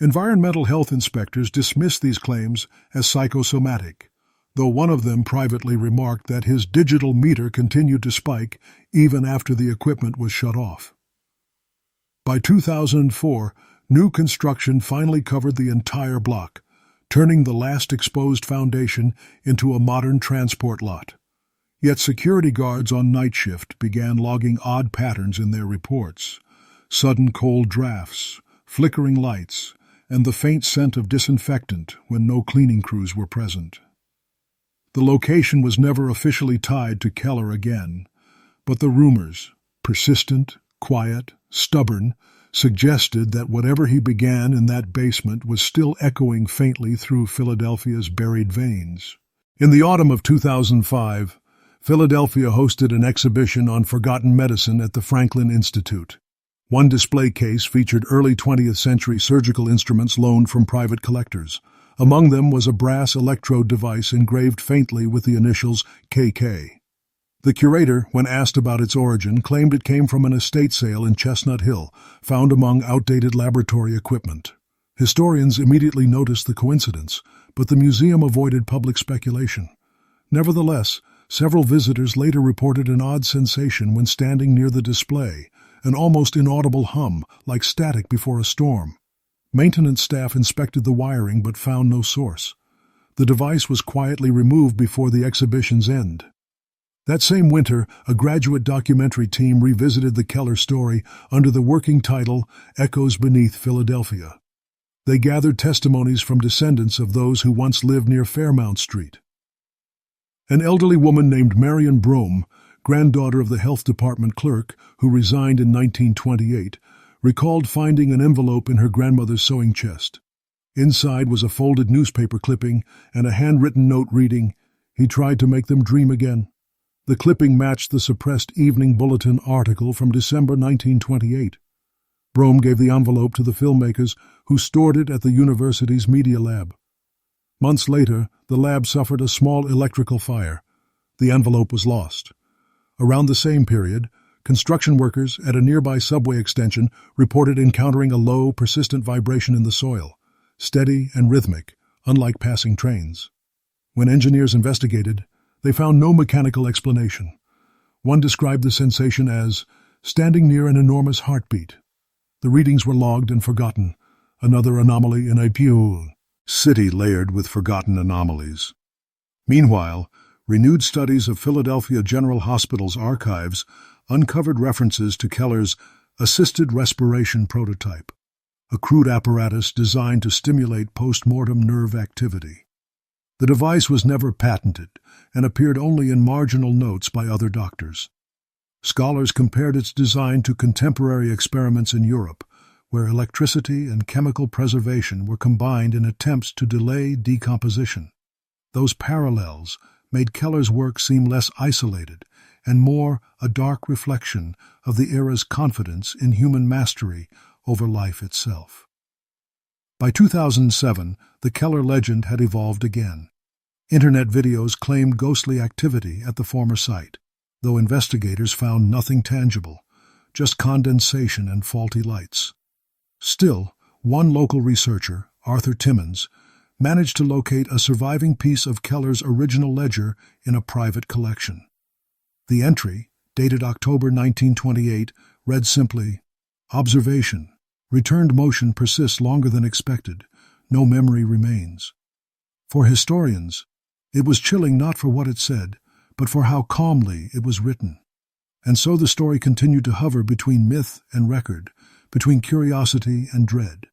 Environmental health inspectors dismissed these claims as psychosomatic, though one of them privately remarked that his digital meter continued to spike even after the equipment was shut off. By 2004, new construction finally covered the entire block, turning the last exposed foundation into a modern transport lot. Yet security guards on night shift began logging odd patterns in their reports: sudden cold drafts, flickering lights, and the faint scent of disinfectant when no cleaning crews were present. The location was never officially tied to Keller again, but the rumors, persistent, quiet, stubborn, suggested that whatever he began in that basement was still echoing faintly through Philadelphia's buried veins. In the autumn of 2005, Philadelphia hosted an exhibition on forgotten medicine at the Franklin Institute. One display case featured early 20th century surgical instruments loaned from private collectors. Among them was a brass electrode device engraved faintly with the initials KK. The curator, when asked about its origin, claimed it came from an estate sale in Chestnut Hill, found among outdated laboratory equipment. Historians immediately noticed the coincidence, but the museum avoided public speculation. Nevertheless, several visitors later reported an odd sensation when standing near the display, an almost inaudible hum, like static before a storm. Maintenance staff inspected the wiring but found no source. The device was quietly removed before the exhibition's end. That same winter, a graduate documentary team revisited the Keller story under the working title Echoes Beneath Philadelphia. They gathered testimonies from descendants of those who once lived near Fairmount Street. An elderly woman named Marion Brome, granddaughter of the health department clerk who resigned in 1928, recalled finding an envelope in her grandmother's sewing chest. Inside was a folded newspaper clipping and a handwritten note reading, "He tried to make them dream again." The clipping matched the suppressed Evening Bulletin article from December 1928. Brome gave the envelope to the filmmakers, who stored it at the university's media lab. Months later, the lab suffered a small electrical fire. The envelope was lost. Around the same period, construction workers at a nearby subway extension reported encountering a low, persistent vibration in the soil, steady and rhythmic, unlike passing trains. When engineers investigated, they found no mechanical explanation. One described the sensation as standing near an enormous heartbeat. The readings were logged and forgotten, another anomaly in a pure city layered with forgotten anomalies. Meanwhile, renewed studies of Philadelphia General Hospital's archives uncovered references to Keller's assisted respiration prototype, a crude apparatus designed to stimulate post-mortem nerve activity. The device was never patented and appeared only in marginal notes by other doctors. Scholars compared its design to contemporary experiments in Europe, where electricity and chemical preservation were combined in attempts to delay decomposition. Those parallels made Keller's work seem less isolated and more a dark reflection of the era's confidence in human mastery over life itself. By 2007, the Keller legend had evolved again. Internet videos claimed ghostly activity at the former site, though investigators found nothing tangible, just condensation and faulty lights. Still, one local researcher, Arthur Timmons, managed to locate a surviving piece of Keller's original ledger in a private collection. The entry, dated October 1928, read simply, "Observation. Returned motion persists longer than expected. No memory remains." For historians, it was chilling not for what it said, but for how calmly it was written. And so the story continued to hover between myth and record, between curiosity and dread.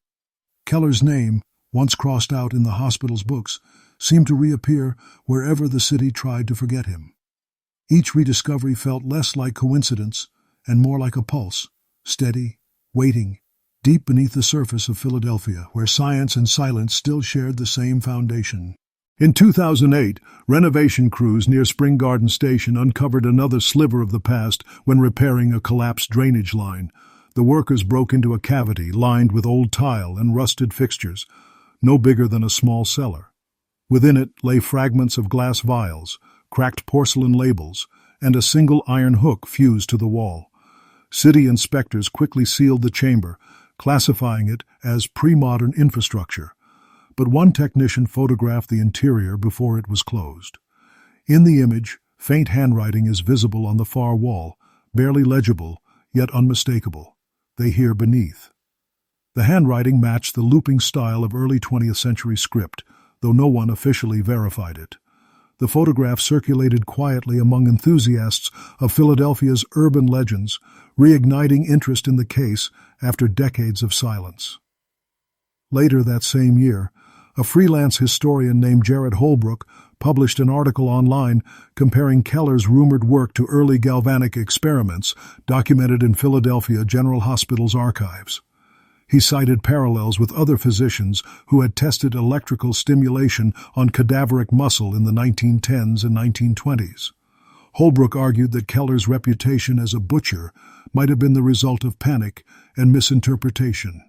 Keller's name, once crossed out in the hospital's books, seemed to reappear wherever the city tried to forget him. Each rediscovery felt less like coincidence and more like a pulse, steady, waiting, deep beneath the surface of Philadelphia, where science and silence still shared the same foundation. In 2008, renovation crews near Spring Garden Station uncovered another sliver of the past when repairing a collapsed drainage line. The workers broke into a cavity lined with old tile and rusted fixtures, no bigger than a small cellar. Within it lay fragments of glass vials, cracked porcelain labels, and a single iron hook fused to the wall. City inspectors quickly sealed the chamber, classifying it as pre-modern infrastructure. But one technician photographed the interior before it was closed. In the image, faint handwriting is visible on the far wall, barely legible, yet unmistakable. "They hear beneath." The handwriting matched the looping style of early 20th century script, though no one officially verified it. The photograph circulated quietly among enthusiasts of Philadelphia's urban legends, reigniting interest in the case after decades of silence. Later that same year, a freelance historian named Jared Holbrook published an article online comparing Keller's rumored work to early galvanic experiments documented in Philadelphia General Hospital's archives. He cited parallels with other physicians who had tested electrical stimulation on cadaveric muscle in the 1910s and 1920s. Holbrook argued that Keller's reputation as a butcher might have been the result of panic and misinterpretation.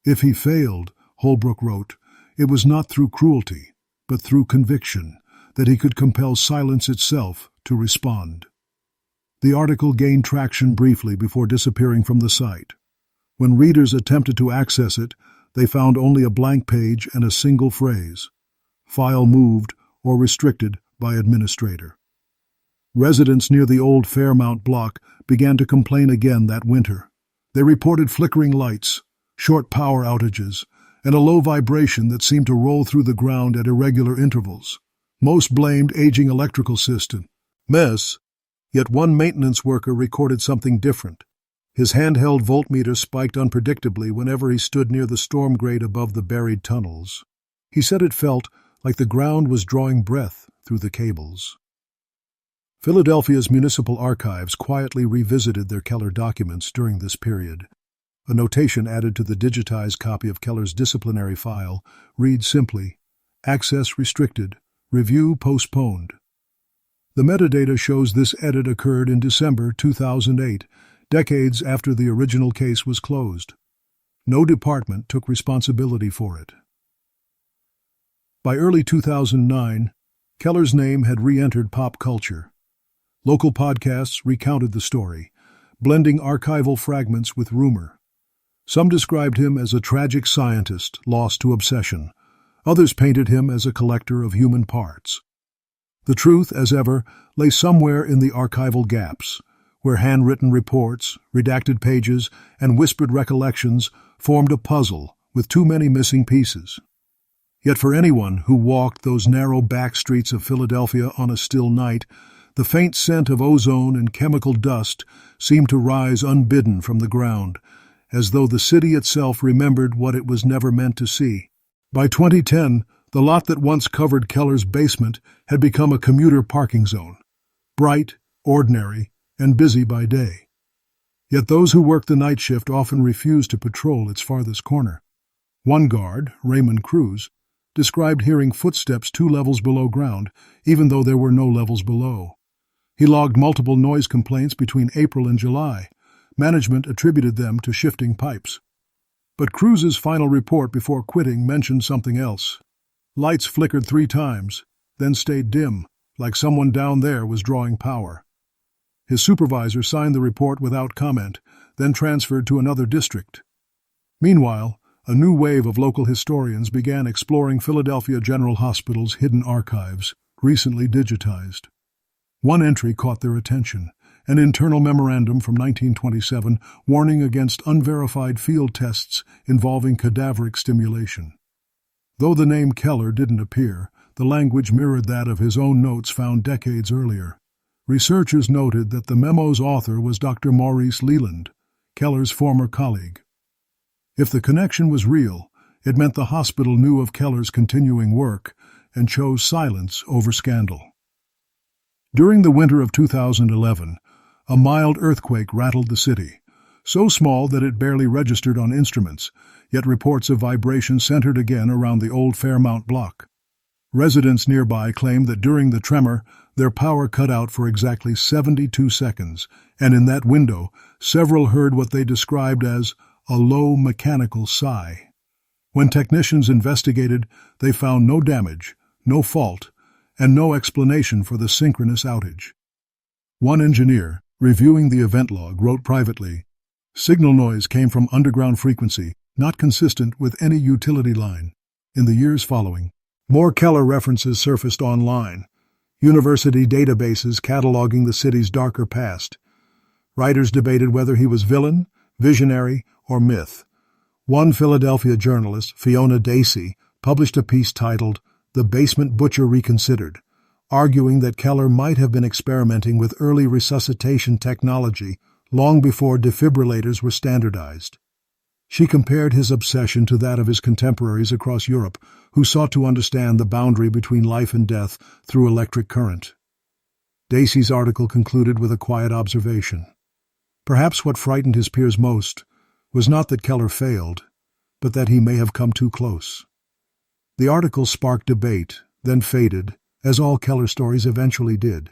If he failed, Holbrook wrote, it was not through cruelty, but through conviction, that he could compel silence itself to respond. The article gained traction briefly before disappearing from the site. When readers attempted to access it, they found only a blank page and a single phrase, file moved or restricted by administrator. Residents near the old Fairmount block began to complain again that winter. They reported flickering lights, short power outages, and a low vibration that seemed to roll through the ground at irregular intervals. Most blamed aging electrical system. Yet one maintenance worker recorded something different. His handheld voltmeter spiked unpredictably whenever he stood near the storm grate above the buried tunnels. He said it felt like the ground was drawing breath through the cables. Philadelphia's municipal archives quietly revisited their Keller documents during this period. A notation added to the digitized copy of Keller's disciplinary file reads simply, access restricted, review postponed. The metadata shows this edit occurred in December 2008, decades after the original case was closed. No department took responsibility for it. By early 2009, Keller's name had re-entered pop culture. Local podcasts recounted the story, blending archival fragments with rumor. Some described him as a tragic scientist lost to obsession. Others painted him as a collector of human parts. The truth, as ever, lay somewhere in the archival gaps, where handwritten reports, redacted pages, and whispered recollections formed a puzzle with too many missing pieces. Yet for anyone who walked those narrow back streets of Philadelphia on a still night, the faint scent of ozone and chemical dust seemed to rise unbidden from the ground, as though the city itself remembered what it was never meant to see. By 2010, the lot that once covered Keller's basement had become a commuter parking zone, bright, ordinary, and busy by day. Yet those who worked the night shift often refused to patrol its farthest corner. One guard, Raymond Cruz, described hearing footsteps 2 levels below ground, even though there were no levels below. He logged multiple noise complaints between April and July. Management attributed them to shifting pipes. But Cruz's final report before quitting mentioned something else. Lights flickered 3 times, then stayed dim, like someone down there was drawing power. His supervisor signed the report without comment, then transferred to another district. Meanwhile, a new wave of local historians began exploring Philadelphia General Hospital's hidden archives, recently digitized. One entry caught their attention. An internal memorandum from 1927 warning against unverified field tests involving cadaveric stimulation. Though the name Keller didn't appear, the language mirrored that of his own notes found decades earlier. Researchers noted that the memo's author was Dr. Maurice Leland, Keller's former colleague. If the connection was real, it meant the hospital knew of Keller's continuing work and chose silence over scandal. During the winter of 2011, a mild earthquake rattled the city, so small that it barely registered on instruments, yet reports of vibration centered again around the old Fairmount block. Residents nearby claimed that during the tremor, their power cut out for exactly 72 seconds, and in that window, several heard what they described as a low mechanical sigh. When technicians investigated, they found no damage, no fault, and no explanation for the synchronous outage. One engineer, reviewing the event log, wrote privately, "Signal noise came from underground frequency, not consistent with any utility line." In the years following, more Keller references surfaced online, university databases cataloging the city's darker past. Writers debated whether he was villain, visionary, or myth. One Philadelphia journalist, Fiona Dacey, published a piece titled "The Basement Butcher Reconsidered," arguing that Keller might have been experimenting with early resuscitation technology long before defibrillators were standardized. She compared his obsession to that of his contemporaries across Europe, who sought to understand the boundary between life and death through electric current. Dacey's article concluded with a quiet observation. Perhaps what frightened his peers most was not that Keller failed, but that he may have come too close. The article sparked debate, then faded, as all Keller stories eventually did.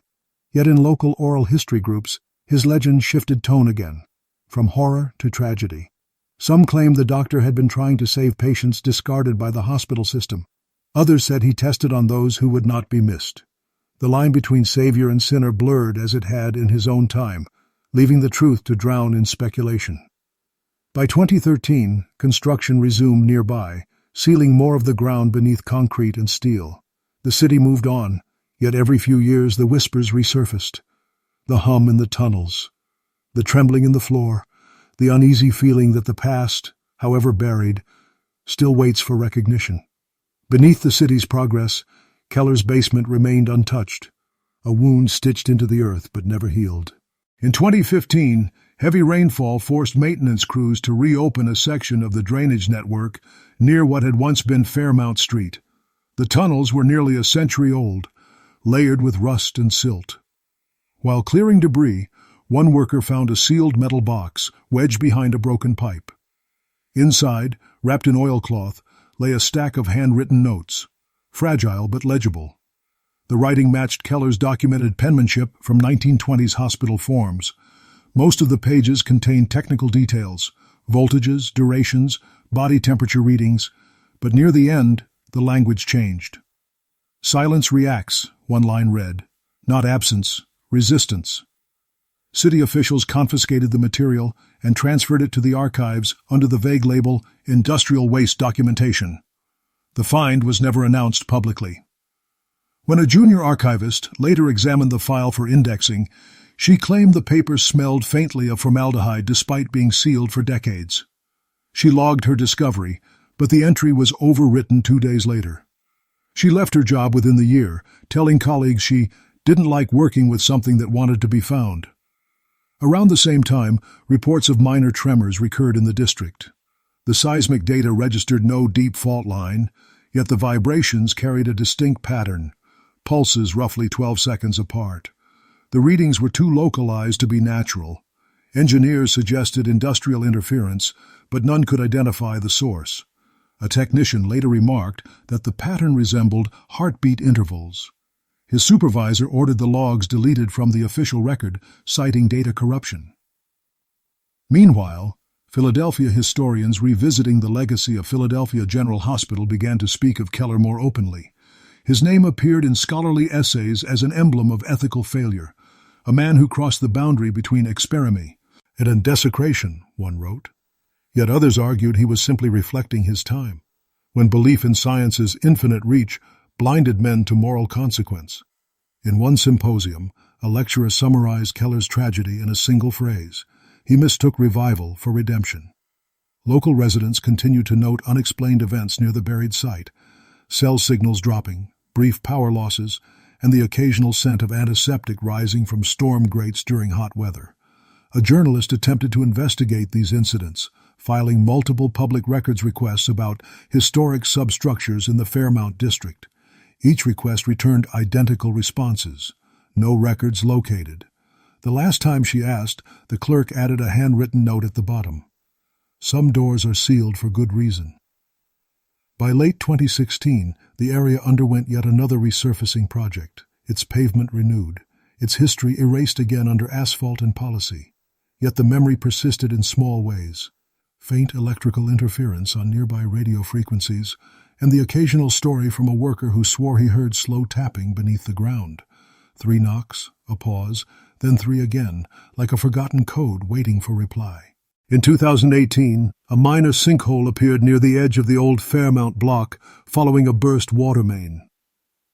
Yet in local oral history groups, his legend shifted tone again, from horror to tragedy. Some claimed the doctor had been trying to save patients discarded by the hospital system. Others said he tested on those who would not be missed. The line between savior and sinner blurred as it had in his own time, leaving the truth to drown in speculation. By 2013, construction resumed nearby, sealing more of the ground beneath concrete and steel. The city moved on, yet every few years the whispers resurfaced. The hum in the tunnels, the trembling in the floor, the uneasy feeling that the past, however buried, still waits for recognition. Beneath the city's progress, Keller's basement remained untouched, a wound stitched into the earth but never healed. In 2015, heavy rainfall forced maintenance crews to reopen a section of the drainage network near what had once been Fairmount Street. The tunnels were nearly a century old, layered with rust and silt. While clearing debris, one worker found a sealed metal box wedged behind a broken pipe. Inside, wrapped in oilcloth, lay a stack of handwritten notes, fragile but legible. The writing matched Keller's documented penmanship from 1920s hospital forms. Most of the pages contained technical details, voltages, durations, body temperature readings, but near the end, the language changed. Silence reacts, one line read, not absence, resistance. City officials confiscated the material and transferred it to the archives under the vague label Industrial Waste Documentation. The find was never announced publicly. When a junior archivist later examined the file for indexing, she claimed the papers smelled faintly of formaldehyde despite being sealed for decades. She logged her discovery, but the entry was overwritten 2 days later. She left her job within the year, telling colleagues she didn't like working with something that wanted to be found. Around the same time, reports of minor tremors recurred in the district. The seismic data registered no deep fault line, yet the vibrations carried a distinct pattern, pulses roughly 12 seconds apart. The readings were too localized to be natural. Engineers suggested industrial interference, but none could identify the source. A technician later remarked that the pattern resembled heartbeat intervals. His supervisor ordered the logs deleted from the official record, citing data corruption. Meanwhile, Philadelphia historians revisiting the legacy of Philadelphia General Hospital began to speak of Keller more openly. His name appeared in scholarly essays as an emblem of ethical failure, a man who crossed the boundary between experiment and desecration, one wrote. Yet others argued he was simply reflecting his time, when belief in science's infinite reach blinded men to moral consequence. In one symposium, a lecturer summarized Keller's tragedy in a single phrase. He mistook revival for redemption. Local residents continued to note unexplained events near the buried site, cell signals dropping, brief power losses, and the occasional scent of antiseptic rising from storm grates during hot weather. A journalist attempted to investigate these incidents, filing multiple public records requests about historic substructures in the Fairmount district. Each request returned identical responses. No records located. The last time she asked, the clerk added a handwritten note at the bottom. Some doors are sealed for good reason. By late 2016, the area underwent yet another resurfacing project, its pavement renewed, its history erased again under asphalt and policy. Yet the memory persisted in small ways. Faint electrical interference on nearby radio frequencies, and the occasional story from a worker who swore he heard slow tapping beneath the ground. 3 knocks, a pause, then 3 again, like a forgotten code waiting for reply. In 2018, a minor sinkhole appeared near the edge of the old Fairmount block following a burst water main.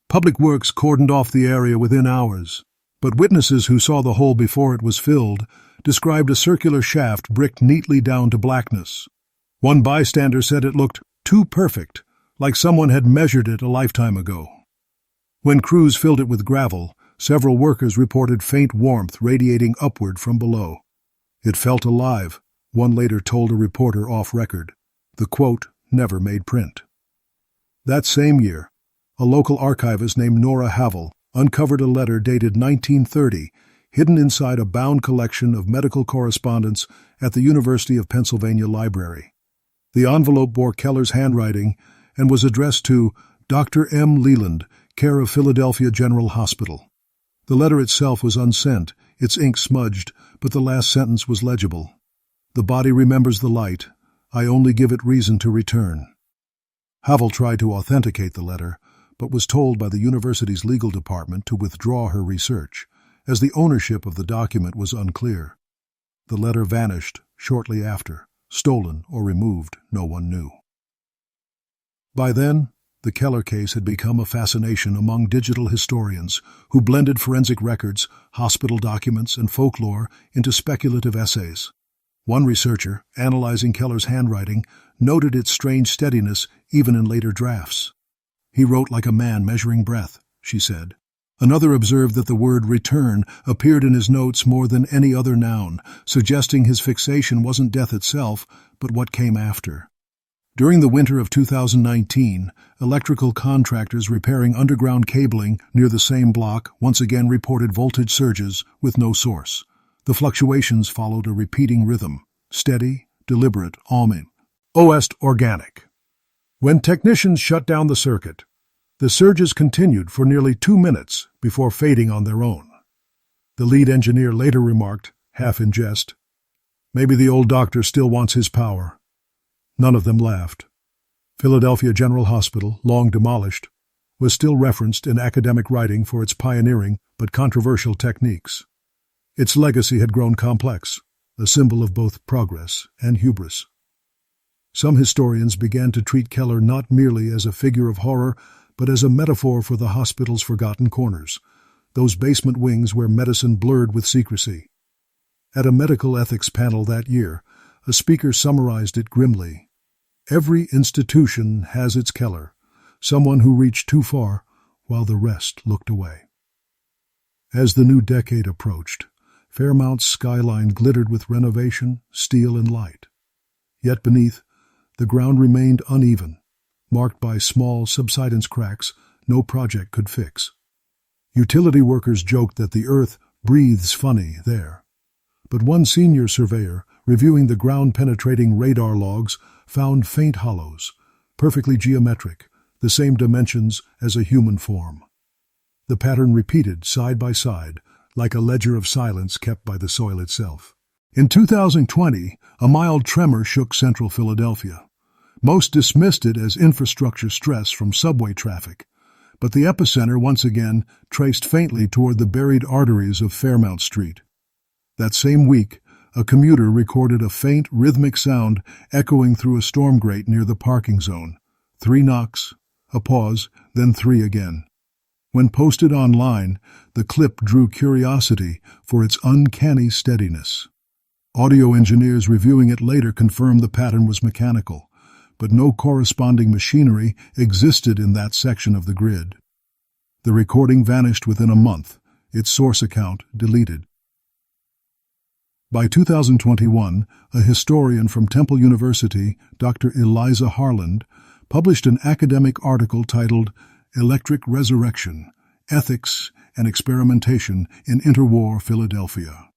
Public Works cordoned off the area within hours, but witnesses who saw the hole before it was filled described a circular shaft bricked neatly down to blackness. One bystander said it looked too perfect, like someone had measured it a lifetime ago. When crews filled it with gravel, several workers reported faint warmth radiating upward from below. It felt alive, one later told a reporter off record. The quote never made print. That same year, a local archivist named Nora Havel uncovered a letter dated 1930, hidden inside a bound collection of medical correspondence at the University of Pennsylvania Library. The envelope bore Keller's handwriting and was addressed to Dr. M. Leland, care of Philadelphia General Hospital. The letter itself was unsent, its ink smudged, but the last sentence was legible. The body remembers the light. I only give it reason to return. Havel tried to authenticate the letter, but was told by the university's legal department to withdraw her research, as the ownership of the document was unclear. The letter vanished shortly after, stolen or removed, no one knew. By then, the Keller case had become a fascination among digital historians who blended forensic records, hospital documents, and folklore into speculative essays. One researcher, analyzing Keller's handwriting, noted its strange steadiness even in later drafts. He wrote like a man measuring breath, she said. Another observed that the word return appeared in his notes more than any other noun, suggesting his fixation wasn't death itself, but what came after. During the winter of 2019, electrical contractors repairing underground cabling near the same block once again reported voltage surges with no source. The fluctuations followed a repeating rhythm, steady, deliberate, almost organic. When technicians shut down the circuit, the surges continued for nearly 2 minutes before fading on their own. The lead engineer later remarked, half in jest, "Maybe the old doctor still wants his power." None of them laughed. Philadelphia General Hospital, long demolished, was still referenced in academic writing for its pioneering but controversial techniques. Its legacy had grown complex, a symbol of both progress and hubris. Some historians began to treat Keller not merely as a figure of horror, but as a metaphor for the hospital's forgotten corners, those basement wings where medicine blurred with secrecy. At a medical ethics panel that year, a speaker summarized it grimly. Every institution has its Keller, someone who reached too far while the rest looked away. As the new decade approached, Fairmount's skyline glittered with renovation, steel, and light. Yet beneath, the ground remained uneven, marked by small subsidence cracks no project could fix. Utility workers joked that the earth breathes funny there. But one senior surveyor, reviewing the ground-penetrating radar logs, found faint hollows, perfectly geometric, the same dimensions as a human form. The pattern repeated side by side, like a ledger of silence kept by the soil itself. In 2020, a mild tremor shook central Philadelphia. Most dismissed it as infrastructure stress from subway traffic, but the epicenter once again traced faintly toward the buried arteries of Fairmount Street. That same week, a commuter recorded a faint, rhythmic sound echoing through a storm grate near the parking zone. 3 knocks, a pause, then 3 again. When posted online, the clip drew curiosity for its uncanny steadiness. Audio engineers reviewing it later confirmed the pattern was mechanical, but no corresponding machinery existed in that section of the grid. The recording vanished within a month, its source account deleted. By 2021, a historian from Temple University, Dr. Eliza Harland, published an academic article titled Electric Resurrection, Ethics and Experimentation in Interwar Philadelphia.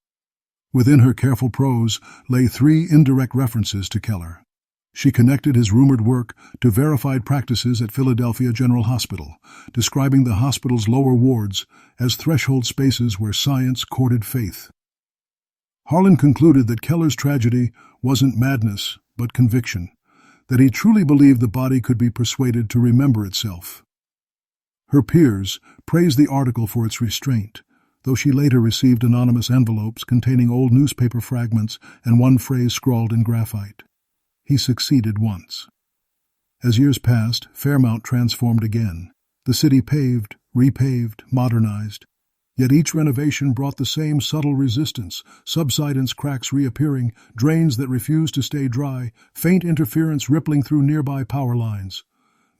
Within her careful prose lay 3 indirect references to Keller. She connected his rumored work to verified practices at Philadelphia General Hospital, describing the hospital's lower wards as threshold spaces where science courted faith. Harlan concluded that Keller's tragedy wasn't madness, but conviction, that he truly believed the body could be persuaded to remember itself. Her peers praised the article for its restraint, though she later received anonymous envelopes containing old newspaper fragments and one phrase scrawled in graphite. He succeeded once. As years passed, Fairmount transformed again. The city paved, repaved, modernized. Yet each renovation brought the same subtle resistance, subsidence cracks reappearing, drains that refused to stay dry, faint interference rippling through nearby power lines.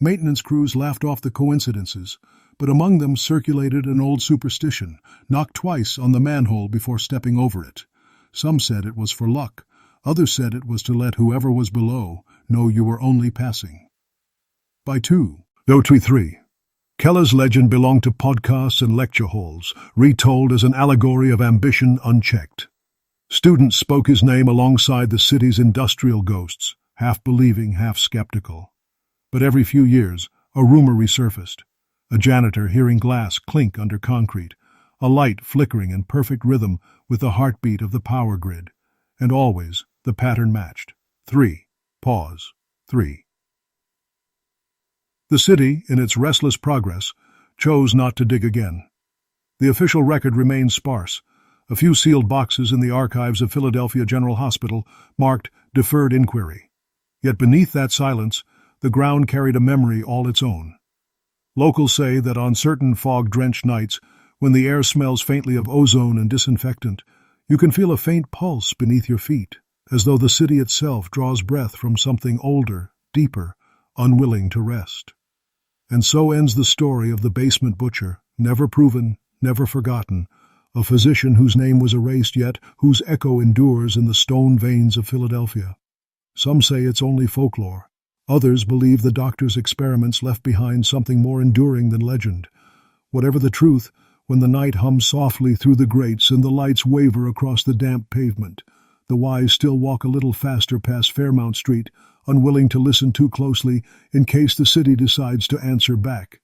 Maintenance crews laughed off the coincidences, but among them circulated an old superstition: knock twice on the manhole before stepping over it. Some said it was for luck, Others said it was to let whoever was below know you were only passing. By 2023, Keller's legend belonged to podcasts and lecture halls, retold as an allegory of ambition unchecked. Students spoke his name alongside the city's industrial ghosts, half believing, half skeptical. But every few years, a rumor resurfaced. A janitor hearing glass clink under concrete, a light flickering in perfect rhythm with the heartbeat of the power grid. And always, the pattern matched. 3. Pause. 3. The city, in its restless progress, chose not to dig again. The official record remained sparse. A few sealed boxes in the archives of Philadelphia General Hospital marked deferred inquiry. Yet beneath that silence, the ground carried a memory all its own. Locals say that on certain fog-drenched nights, when the air smells faintly of ozone and disinfectant, you can feel a faint pulse beneath your feet, as though the city itself draws breath from something older, deeper, unwilling to rest. And so ends the story of the basement butcher, never proven, never forgotten, a physician whose name was erased yet whose echo endures in the stone veins of Philadelphia. Some say it's only folklore. Others believe the doctor's experiments left behind something more enduring than legend. Whatever the truth, when the night hums softly through the grates and the lights waver across the damp pavement, the wise still walk a little faster past Fairmount Street, unwilling to listen too closely in case the city decides to answer back.